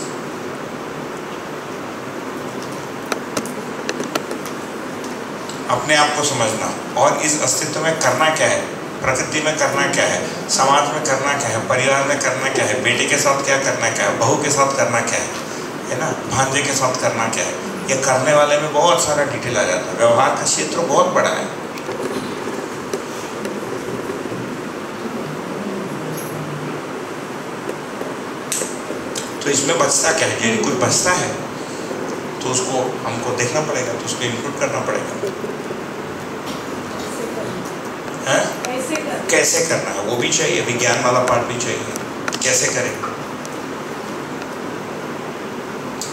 अपने आप को समझना और इस अस्तित्व में करना क्या है, प्रकृति में करना क्या है, समाज में करना क्या है, परिवार में करना क्या है, बेटे के साथ क्या करना क्या है, बहू के साथ करना क्या है ना, भांजे के साथ करना क्या है। ये करने वाले में बहुत सारा डिटेल आ जाता है। व्यवहार का क्षेत्र बहुत बड़ा है। तो इसमें बचता क्या है, यदि कुछ बचता है तो उसको हमको देखना पड़ेगा, तो उसको इंक्लूड करना पड़ेगा। है? कैसे करना है वो भी चाहिए, विज्ञान वाला पार्ट भी चाहिए, कैसे करें।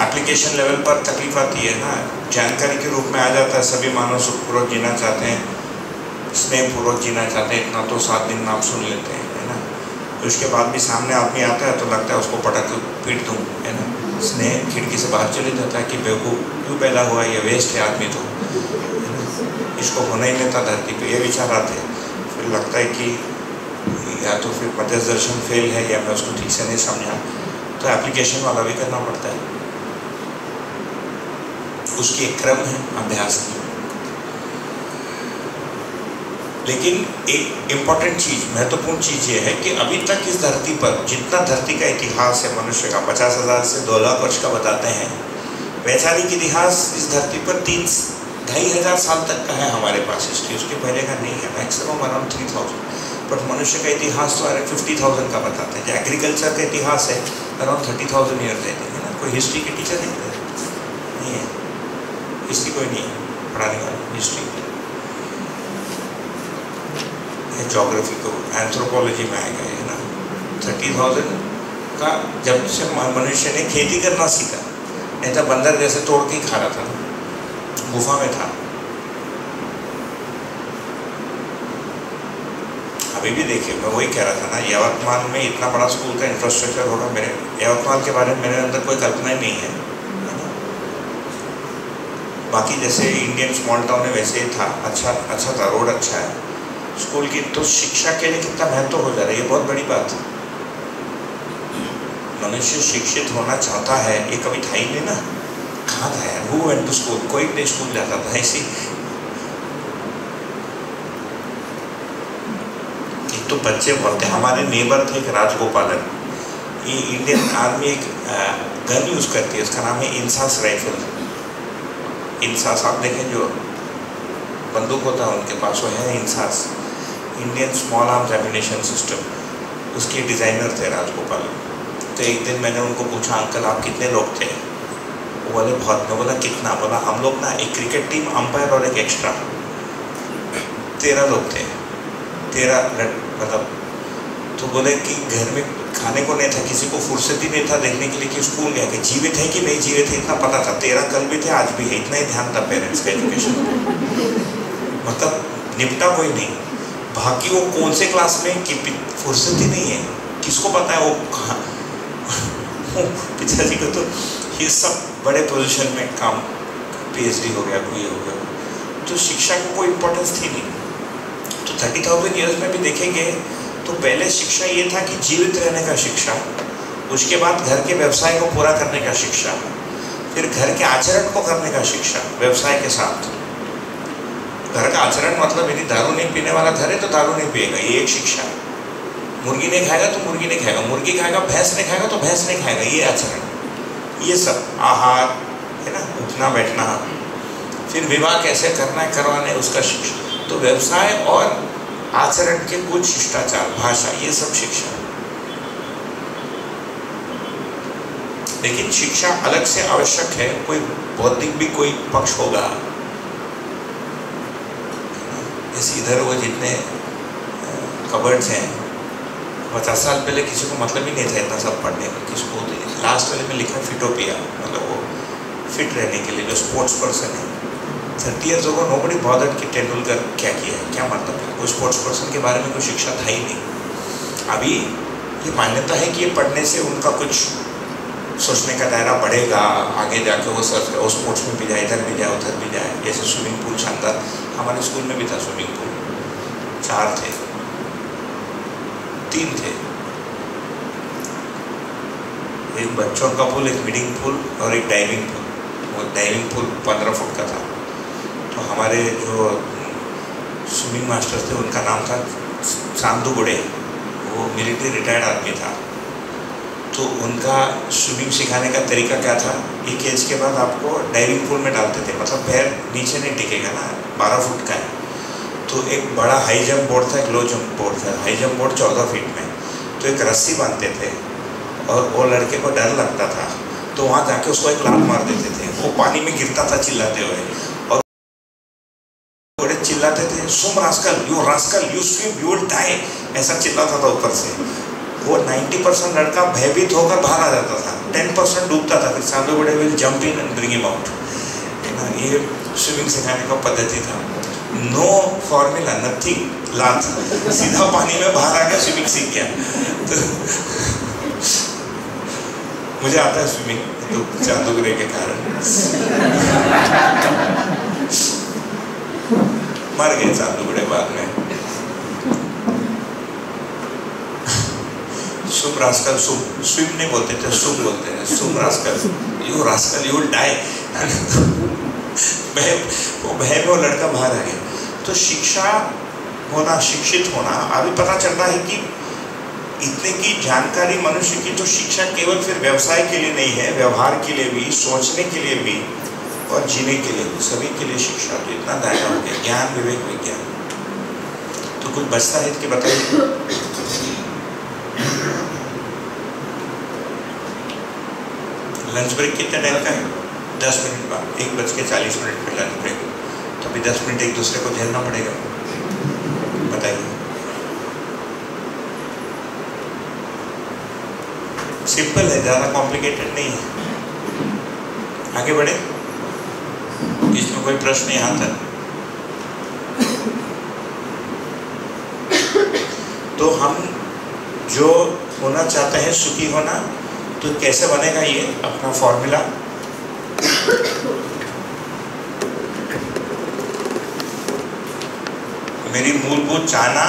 एप्लीकेशन लेवल पर तकलीफ आती है ना, जानकारी के रूप में आ जाता है, सभी मानव सुखपूर्वक जीना चाहते हैं, स्नेहपूर्वक जीना चाहते हैं, इतना तो 7 दिन नाम सुन लेते हैं, है ना। उसके बाद भी सामने आदमी आता है तो लगता है उसको पटक पीट दूँ, है ना। उसने खिड़की से बाहर चले जाता है कि बेवकूफ़ क्यों पैदा हुआ, ये वेस्ट है आदमी, तो इसको होना ही नहीं था धरती पे, ये विचार आते हैं। फिर लगता है कि या तो फिर मध्यस्थ दर्शन फेल है या मैं उसको ठीक से नहीं समझा, तो एप्लीकेशन वाला भी करना पड़ता है। उसकी एक क्रम है अभ्यास की। लेकिन एक इम्पॉर्टेंट चीज़, महत्वपूर्ण चीज़ ये है कि अभी तक इस धरती पर जितना धरती का इतिहास है मनुष्य का 50,000 से 2 लाख वर्ष का बताते हैं, वैचारिक इतिहास इस धरती पर 3-2,500 साल तक का है हमारे पास हिस्ट्री, उसके पहले का नहीं है, मैक्सिमम अराउंड 3000। बट मनुष्य का इतिहास तो अराउंड 50,000 का बताते हैं। जो एग्रीकल्चर का इतिहास है अराउंड 30,000 ईयर रहते हैं ना। कोई हिस्ट्री के टीचर नहीं है, हिस्ट्री कोई नहीं है पढ़ाने वाला, हिस्ट्री जोग्राफी को एंथ्रोपोलॉजी में आएगा, है ना। 30,000 का जब से मनुष्य ने खेती करना सीखा, नहीं तो बंदर जैसे तोड़ के ही खा रहा था, गुफा में था। अभी भी देखिए, मैं वही कह रहा था ना, यवतमाल में इतना बड़ा स्कूल का इंफ्रास्ट्रक्चर होगा, मेरे यवतमाल के बारे में मेरे अंदर कोई कल्पना ही नहीं है। बाकी जैसे इंडियन स्मॉल टाउन है वैसे ही था, अच्छा था, रोड अच्छा है, स्कूल की। तो शिक्षा के लिए कितना महत्व हो जा रहा है, ये बहुत बड़ी बात है। मनुष्य शिक्षित होना चाहता है, ये कभी था ही नहीं ना। कहाँ था यार, हु वेंट टू स्कूल, कोई नहीं स्कूल जाता था। ऐसी एक तो बच्चे बोलते, हमारे नेबर थे एक राजगोपालन, ये इंडियन आर्मी एक गन यूज करती है, उसका नाम है इंसास राइफल। इंसास आप देखें, जो बंदूक होता है उनके पास, वो है INSAS, Indian small arms ammunition system, उसके डिज़ाइनर थे राजगोपाल। तो एक दिन मैंने उनको पूछा, अंकल आप कितने लोग थे? वो बोले बहुत। मैं बोला कितना? बोला हम लोग ना एक क्रिकेट टीम, अंपायर और एक एक्स्ट्रा, 13 लोग थे, 13 मतलब। तो बोले कि घर में खाने को नहीं था, किसी को फुर्सत ही नहीं था देखने के लिए कि स्कूल गया कि जीवित है कि नहीं जीवित है, इतना पता था। 13 कल भी थे, आज भी है, इतना ही ध्यान था पेरेंट्स का एजुकेशन। मतलब निपटा कोई नहीं। बाकी वो कौन से क्लास में कि फुर्सत ही नहीं है, किसको पता है वो कहाँ। पिताजी को तो ये सब बड़े पोजीशन में काम, PhD हो गया, कोई हो गया, तो शिक्षा को कोई इम्पोर्टेंस थी नहीं। तो 30,000 ईयर्स में भी देखेंगे तो पहले शिक्षा ये था कि जीवित रहने का शिक्षा, उसके बाद घर के व्यवसाय को पूरा करने का शिक्षा, फिर घर के आचरण को करने का शिक्षा व्यवसाय के साथ। घर का आचरण मतलब यदि दारू नहीं पीने वाला घर है तो दारू नहीं पिएगा, ये एक शिक्षा। मुर्गी नहीं खाएगा तो मुर्गी नहीं खाएगा, मुर्गी खाएगा, भैंस नहीं खाएगा तो भैंस नहीं खाएगा, ये आचरण। ये सब आहार है ना, उठना बैठना, फिर विवाह कैसे करना है करवाना है उसका शिक्षा। तो व्यवसाय और आचरण के कुछ शिष्टाचार, भाषा, ये सब शिक्षा। लेकिन शिक्षा अलग से आवश्यक है, कोई बौद्धिक भी कोई पक्ष होगा। जैसे इधर वो जितने कबर्ड्स हैं, 50 साल पहले किसी को मतलब ही नहीं था इतना सब पढ़ने का, किसको लास्ट वाले में लिखा फिटोपिया, मतलब वो फिट रहने के लिए जो स्पोर्ट्स पर्सन है। 30 ईयर्स अगो नोबडी बॉदर्ड कि तेंदुलकर क्या किया है, क्या मतलब है, कोई स्पोर्ट्स पर्सन के बारे में कोई शिक्षा था ही नहीं। अभी ये मान्यता है कि ये पढ़ने से उनका कुछ सोचने का दायरा बढ़ेगा, आगे जाके वो सर्फ वो स्पोर्ट्स में भी जाए, इधर भी जाए उधर भी जाए। जैसे स्विमिंग पूल शानदार, हमारे स्कूल में भी था स्विमिंग पूल, 4 थे, 3 थे, एक बच्चों का पूल, एक मिडिंग पूल और एक डाइविंग पूल। वो डाइविंग पूल 15 फुट का था। तो हमारे जो स्विमिंग मास्टर थे उनका नाम था सांधु गुड़े, वो मिलिट्री रिटायर्ड आदमी था। तो उनका स्विमिंग सिखाने का तरीका क्या था, एक एज के बाद आपको डाइविंग पूल में डालते थे, मतलब पैर नीचे नहीं टिकेगा ना, 12 फुट का है। तो एक बड़ा हाई जंप बोर्ड था, एक लो जंप बोर्ड था। हाई जंप बोर्ड 14 फीट में, तो एक रस्सी बांधते थे और वो लड़के को डर लगता था तो वहाँ जाके उसको एक लात मार देते थे, वो पानी में गिरता था चिल्लाते हुए, और बड़े चिल्लाते थे, सुम rascal, you swim, you will die, ऐसा चिल्लाता था ऊपर से। वो 90% लड़का भयभीत होकर बाहर आ जाता था, 10% डूबता था, फिर सांधु गुड़े will jump in and bring him out, है ना। ये स्विमिंग सिखाने का पद्धति था। नो फॉर्मूला, नथिंग, लात, सीधा पानी में बाहर आ गया, स्विमिंग सीख गया। तो मुझे आता है स्विमिंग, दुख जादूगरे के कारण मर गए जादूगरे बाद में। सुम रास्कल, स्विम नहीं बोलते थे, सुम बोलते हैं, सुम rascal, you rascal you will die. वो भय में वो लड़का बाहर आ गया। तो शिक्षा होना, शिक्षित होना, अभी पता चलता है कि इतने की जानकारी मनुष्य की, तो शिक्षा केवल फिर व्यवसाय के लिए नहीं है, व्यवहार के लिए भी, सोचने के लिए भी और जीने के लिए भी, सभी के लिए शिक्षा। तो इतना दायरा हो गया, ज्ञान, विवेक, विज्ञान। तो कुछ बचता है कि बताइए। लंच ब्रेक कितने टाइम का है? 10 मिनट बाद, 1:40 पे लंच ब्रेक। तो अभी 10 मिनट एक दूसरे को झेलना पड़ेगा, बताइए। सिंपल है, ज़्यादा कॉम्प्लिकेटेड नहीं है। आगे बढ़े, इसमें कोई प्रश्न नहीं आता। तो हम जो होना चाहते हैं, सुखी होना, तो कैसे बनेगा ये अपना फॉर्मूला? मेरी मूलभूत चाहना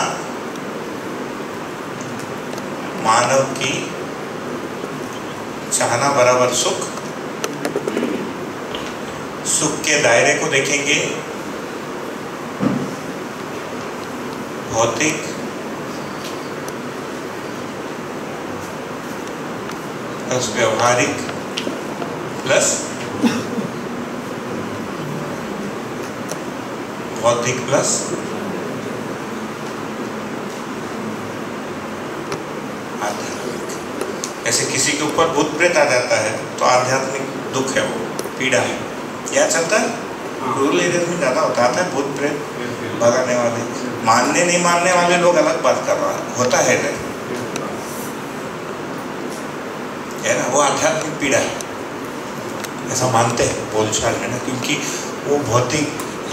मानव की चाहना बराबर सुख। सुख के दायरे को देखेंगे, भौतिक, प्लस व्यवहारिक, प्लस भौतिक, प्लस आध्यात्मिक। ऐसे किसी के ऊपर भूत प्रेत आ जाता है तो आध्यात्मिक दुख है, वो पीड़ा है। क्या चलता है? रूरल एरिया में ज़्यादा होता है भूत प्रेत भगाने वाले। मानने नहीं मानने वाले लोग अलग बात कर रहा होता है ना, वो आध्यात्मिक पीड़ा है, ऐसा मानते हैं बोलचाल में ना, क्योंकि वो भौतिक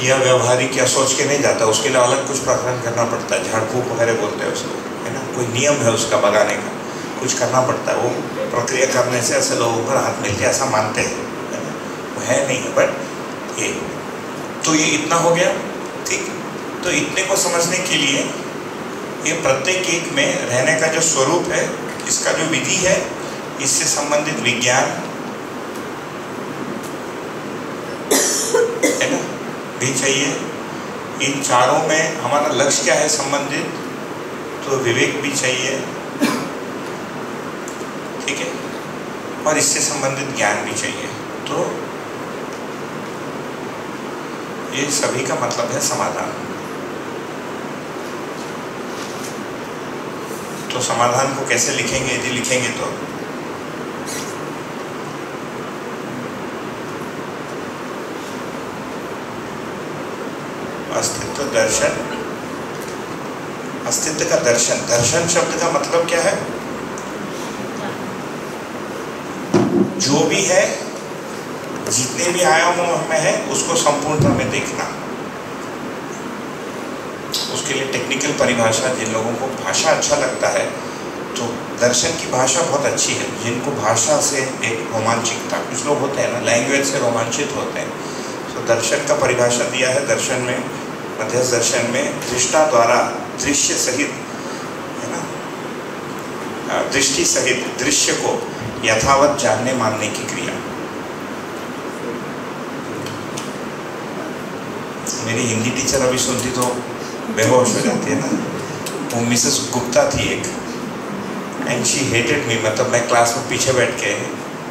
या व्यवहारिक या सोच के नहीं जाता, उसके लिए अलग कुछ प्रकरण करना पड़ता है। झाड़ फूक वगैरह बोलते हैं उसको, है ना, कोई नियम है उसका भगाने का, कुछ करना पड़ता है। वो प्रक्रिया करने से ऐसे लोगों पर हाथ मिलते ऐसा मानते हैं, है ना, वो है नहीं। बट ये तो ये इतना हो गया, ठीक। तो इतने को समझने के लिए ये प्रत्येक एक में रहने का जो स्वरूप है, इसका जो विधि है, इससे संबंधित विज्ञान है ना भी चाहिए। इन चारों में हमारा लक्ष्य क्या है संबंधित, तो विवेक भी चाहिए, ठीक है, और इससे संबंधित ज्ञान भी चाहिए। तो ये सभी का मतलब है समाधान। तो समाधान को कैसे लिखेंगे? यदि लिखेंगे तो अस्तित्व दर्शन, अस्तित्व का दर्शन। दर्शन शब्द का मतलब क्या है? जो भी है, जितने भी आयामों में है, उसको संपूर्णता में देखना। उसके लिए टेक्निकल परिभाषा, जिन लोगों को भाषा अच्छा लगता है, तो दर्शन की भाषा बहुत अच्छी है। जिनको भाषा से एक रोमांचिकता, कुछ लोग होते हैं ना, लैंग्वेज से रोमांचित होते हैं, तो दर्शन का परिभाषा दिया है। दर्शन में, मध्यस्थ दर्शन में, दृष्टा द्वारा दृश्य सहित, है ना, दृष्टि सहित दृश्य को यथावत जानने मानने की क्रिया। मेरी हिंदी टीचर अभी सुनती तो बेहोश हो जाती है ना। वो मिसेस गुप्ता थी एक, एंड शी हेटेड मी। मतलब मैं क्लास में पीछे बैठ के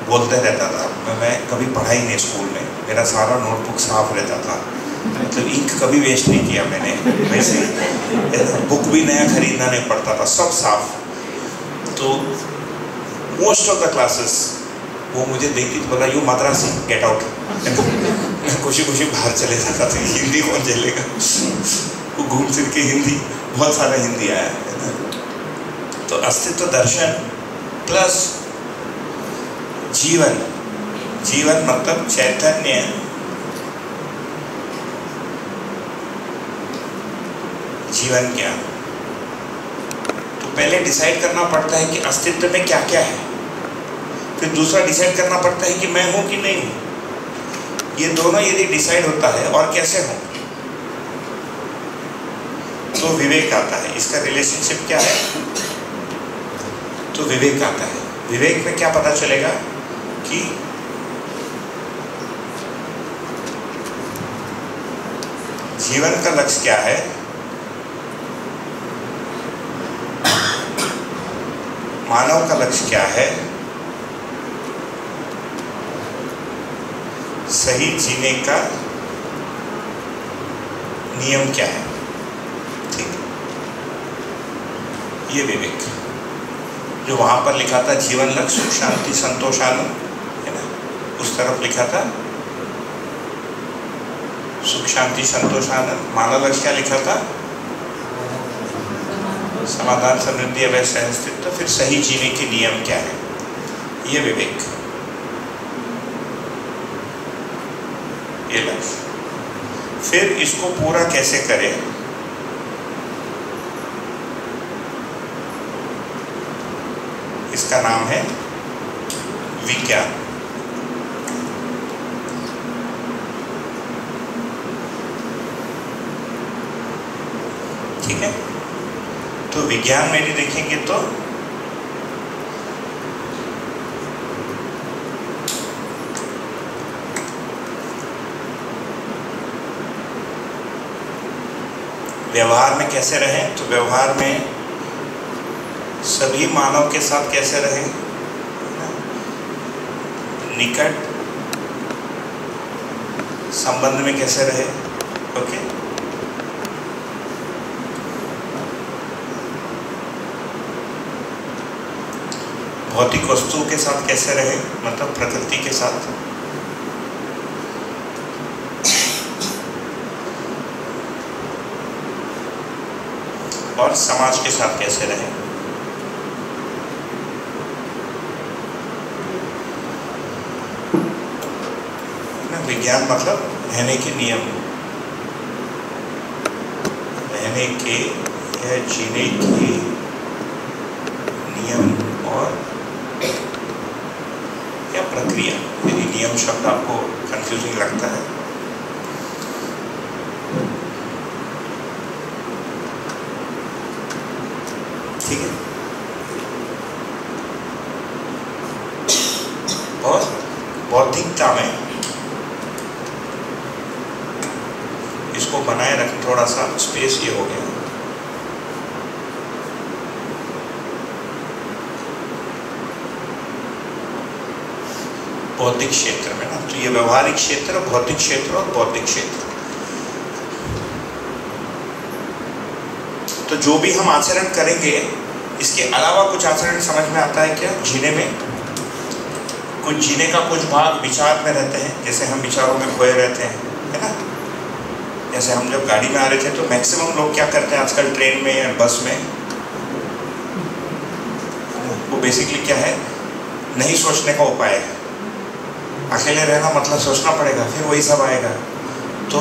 बोलते रहता था। मैं कभी पढ़ाई नहीं स्कूल में, मेरा सारा नोटबुक साफ रहता था, मतलब इंक कभी वेस्ट नहीं किया मैंने। वैसे बुक भी नया खरीदना नहीं पड़ता था, सब साफ। तो मोस्ट ऑफ द क्लासेस वो मुझे देखती तो बोला, यू मद्रासी, गेट आउट। मैं खुशी खुशी बाहर चले जाता था। हिंदी कौन झेलेगा? वो घूम फिर के हिंदी, बहुत सारा हिंदी आया है ना। तो अस्तित्व दर्शन प्लस जीवन। जीवन मतलब चैतन्य, जीवन ज्ञान। तो पहले डिसाइड करना पड़ता है कि अस्तित्व में क्या क्या है। फिर दूसरा डिसाइड करना पड़ता है कि मैं हूं कि नहीं हूं। ये दोनों यदि डिसाइड होता है और कैसे हूं, तो विवेक आता है। इसका रिलेशनशिप क्या है? तो विवेक आता है। विवेक में क्या पता चलेगा कि जीवन का लक्ष्य क्या है, मानव का लक्ष्य क्या है, सही जीने का नियम क्या है। ठीक, ये विवेक जो वहां पर लिखा था, जीवन लक्ष्य सुख शांति संतोष आनंद, है ना, उस तरफ लिखा था सुख शांति संतोष आनंद। मानव लक्ष्य क्या लिखा था? समाधान समृद्धि अवैध अस्तित्व। फिर सही जीने के नियम क्या है, ये विवेक, ये लक्ष्य। फिर इसको पूरा कैसे करें, इसका नाम है विज्ञान। ठीक है, तो विज्ञान में भी देखेंगे तो व्यवहार में कैसे रहें, तो व्यवहार में सभी मानव के साथ कैसे रहें, निकट संबंध में कैसे रहे। ओके, भौतिक वस्तुओं के साथ कैसे रहे, मतलब प्रकृति के साथ। और समाज के साथ कैसे रहे। विज्ञान मतलब रहने के नियम, रहने के या जीने के नियम और या प्रक्रिया। यदि नियम शब्द आपको कंफ्यूजिंग लगता है, ठीक है, और बौद्धिकता में इसको बनाए रखें। थोड़ा सा स्पेस ये हो गया, बौद्धिक क्षेत्र में ना, तो ये व्यवहारिक क्षेत्र, भौतिक क्षेत्र और बौद्धिक क्षेत्र। तो जो भी हम आचरण करेंगे, इसके अलावा कुछ आचरण समझ में आता है क्या जीने में? कुछ जीने का कुछ भाग विचार में रहते हैं, जैसे हम विचारों में खोए रहते हैं, है ना। जैसे हम जब गाड़ी में आ रहे थे तो मैक्सिमम लोग क्या करते हैं आजकल ट्रेन में या बस में, वो बेसिकली क्या है, नहीं सोचने का उपाय है। अकेले रहना मतलब सोचना पड़ेगा, फिर वही सब आएगा। तो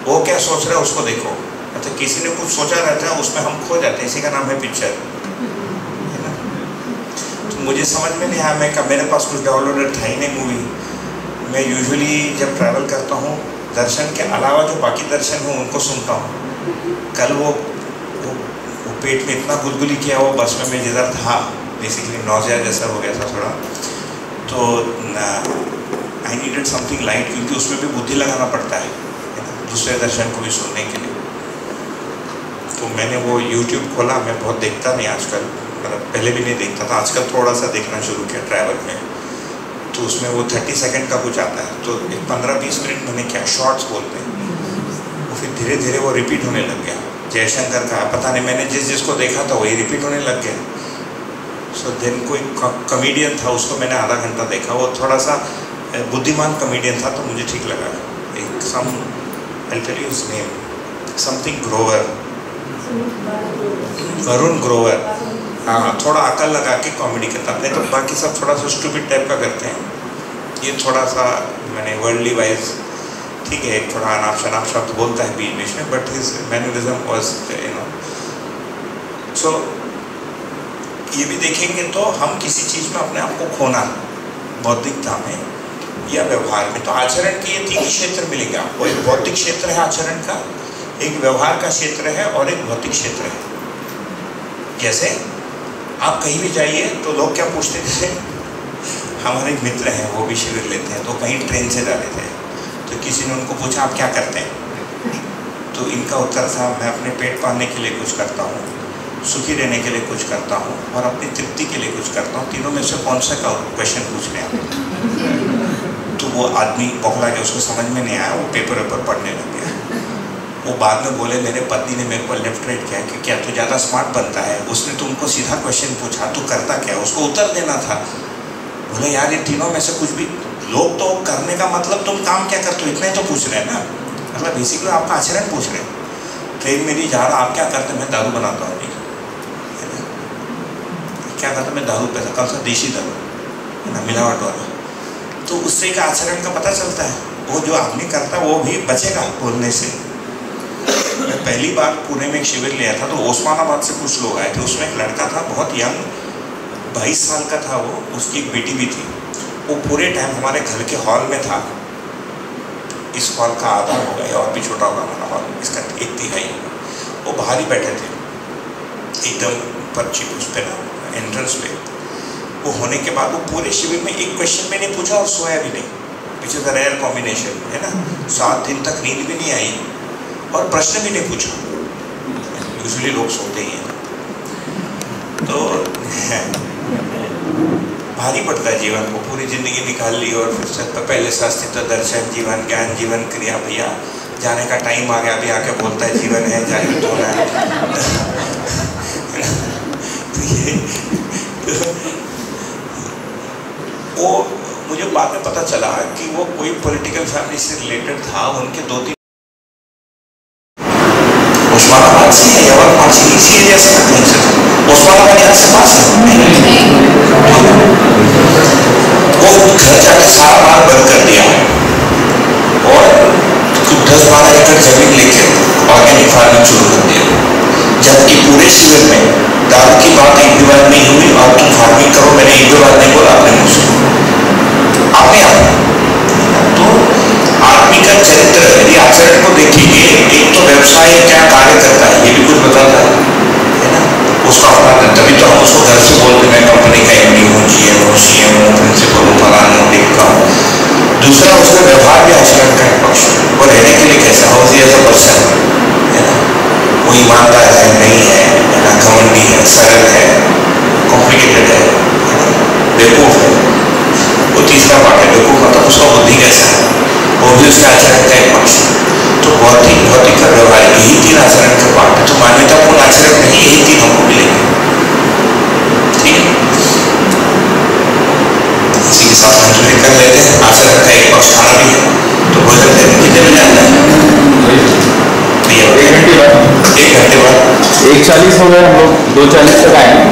वो क्या सोच रहा है उसको देखो, मतलब किसी ने कुछ सोचा रहता है, उसमें हम खो जाते हैं। इसी का नाम है पिक्चर, है ना। तो मुझे समझ में नहीं आया, मेरे पास कुछ डाउनलोडेड था ही नहीं मूवी। मैं यूजुअली जब ट्रैवल करता हूँ, दर्शन के अलावा जो बाकी दर्शन हो उनको सुनता हूँ। कल वो पेट में इतना गुदगुदी किया वो बस में, मैं जिधर था बेसिकली नौजिया जैसा हो गया था थोड़ा। तो आई नीडेड समथिंग लाइट, क्योंकि उसमें भी बुद्धि लगाना पड़ता है ना, दूसरे दर्शन को भी सुनने के लिए। तो मैंने वो YouTube खोला। मैं बहुत देखता नहीं आजकल, मतलब पहले भी नहीं देखता था, आजकल थोड़ा सा देखना शुरू किया ट्रैवल में। तो उसमें वो 30 सेकंड का कुछ आता है, तो 15-20 मिनट मैंने क्या शॉर्ट्स बोलते हैं, वो फिर धीरे धीरे वो रिपीट होने लग गया। जयशंकर का पता नहीं, मैंने जिसको देखा था वही रिपीट होने लग गया। सो देन कोई कॉमेडियन था, उसको मैंने आधा घंटा देखा। वो थोड़ा सा बुद्धिमान कॉमेडियन था, तो मुझे ठीक लगा। एक I tell you his name, something Grover, Varun Grover. हाँ, थोड़ा अकल लगा के कॉमेडी करता, नहीं तो बाकी सब थोड़ा सा स्टूपिड टाइप का करते हैं। ये थोड़ा सा मैंने वर्ल्डली वाइज ठीक है, एक थोड़ा अनाप शनाप शब्द बोलता है बीच बीच में, but his mannerism was, you know. So ये भी देखेंगे तो हम किसी चीज़ में अपने आप को खोना, बौद्धिकता में या व्यवहार में, तो आचरण के ये 3 क्षेत्र मिलेंगे आपको। एक बौद्धिक क्षेत्र है आचरण का, एक व्यवहार का क्षेत्र है और एक भौतिक क्षेत्र है। जैसे आप कहीं भी जाइए तो लोग क्या पूछते थे, हमारे मित्र हैं वो भी शिविर लेते हैं, तो कहीं ट्रेन से जा रहे थे तो किसी ने उनको पूछा आप क्या करते हैं, तो इनका उत्तर था मैं अपने पेट पालने के लिए कुछ करता हूँ, सुखी रहने के लिए कुछ करता हूँ और अपनी तृप्ति के लिए कुछ करता हूँ। तीनों में से कौन सा का क्वेश्चन पूछ रहे हैं? तो वो आदमी बौखला के, उसको समझ में नहीं आया, वो पेपर पढ़ने लग गया। वो बाद में बोले मेरे पत्नी ने मेरे को लेफ्ट राइट किया कि क्या तू ज़्यादा स्मार्ट बनता है, उसने तुमको सीधा क्वेश्चन पूछा तू करता क्या, उसको उत्तर देना था। बोले यार ये तीनों में से कुछ भी, लोग तो करने का मतलब तुम काम क्या करते हो इतना ही तो पूछ रहे हैं ना, मतलब बेसिकली आपका आचरण पूछ रहे हैं। ट्रेन मेरी जा रहा, आप क्या करते? मैं दारू बनाता हूँ। क्या करता? मैं दारू पीता, कौन सा? देशी दारू, है ना, मिलावट वाला। तो उससे एक आचरण का पता चलता है। वो जो आदमी करता है वो भी बचेगा बोलने से। मैं पहली बार पुणे में एक शिविर लिया था तो ओस्मानाबाद से कुछ लोग आए थे, उसमें एक लड़का था बहुत यंग, 22 साल का था वो, उसकी एक बेटी भी थी। वो पूरे टाइम हमारे घर के हॉल में था, इस हॉल का आधा होगा या और भी छोटा होगा हमारा हॉल, इसका 1/3 होगा। वो बाहर ही बैठे थे एकदम पर्ची उस पर ना एंट्रेंस पे। वो होने के बाद वो पूरे शिविर में एक क्वेश्चन में नहीं पूछा और सोया भी नहीं, which is a rare combination, है ना। 7 दिन तक नींद भी नहीं आई और प्रश्न भी नहीं पूछा, यूजुअली लोग सोते ही हैं। तो भारी पड़ता है जीवन को, पूरी ज़िंदगी निकाल ली और फिर से पहले से अस्तित्व दर्शन, जीवन ज्ञान, जीवन क्रिया, भैया जाने का टाइम आ गया, अभी आके बोलता है जीवन है, जागृत होना है। वो मुझे बाद में पता चला कि वो कोई पॉलिटिकल फैमिली से रिलेटेड था, उनके 2-3 उस्मानाबाद से या यवतमाल से, इसी एरिया से कहीं से। उस्मानाबाद यहाँ से पास है, वो घर जाके सारा बार बंद कर दिया और 10-12 एकड़ जमीन लेके ऑर्गेनिक फार्मिंग शुरू कर दिया। जबकि पूरे शिविर में दारू की बात एक भी बार नहीं हुई और तुम फार्मिंग करो मैंने एक भी बार नहीं बोला अपने मुँह से, आपने आप। तो आदमी का चरित्र यदि आचरण को देखेंगे, एक तो व्यवसाय क्या कार्य करता है ये भी कुछ बताता है ना, उसको अपना, तभी तो हम उसको घर से बोलते हैं मैं कंपनी का MD हूँ, GM हूँ, CM हूँ, प्रिंसिपल हूँ, फलाना हूँ, लिखा हूँ। दूसरा उसका व्यवहार भी आचरण का एक पक्ष है, वो रहने के लिए कैसा हो एज अ पर्सन, है ना, वो ईमानदार है नहीं है ना, घमंडी है, सरल है, कॉम्प्लिकेटेड है, बेवकूफ है। वो तीसरा पार्ट है, बेवकूफ मतलब उसका बुद्धि कैसा है, वो भी उसके आचरण का एक पक्ष है। तो भौतिक का व्यवहार, यही 3 आचरण का पार्ट है। तो मान्यतापूर्ण आचरण नहीं, यही 3 हमको मिलेंगे, ठीक है। इसी के साथ कंटिन्यू कर लेते हैं। आचरण का एक पक्ष खाना भी है, तो भोजन कितने बजे आता है? 1 घंटे बाद 1:40 हो गए, हम लोग 2:40 तक आएंगे।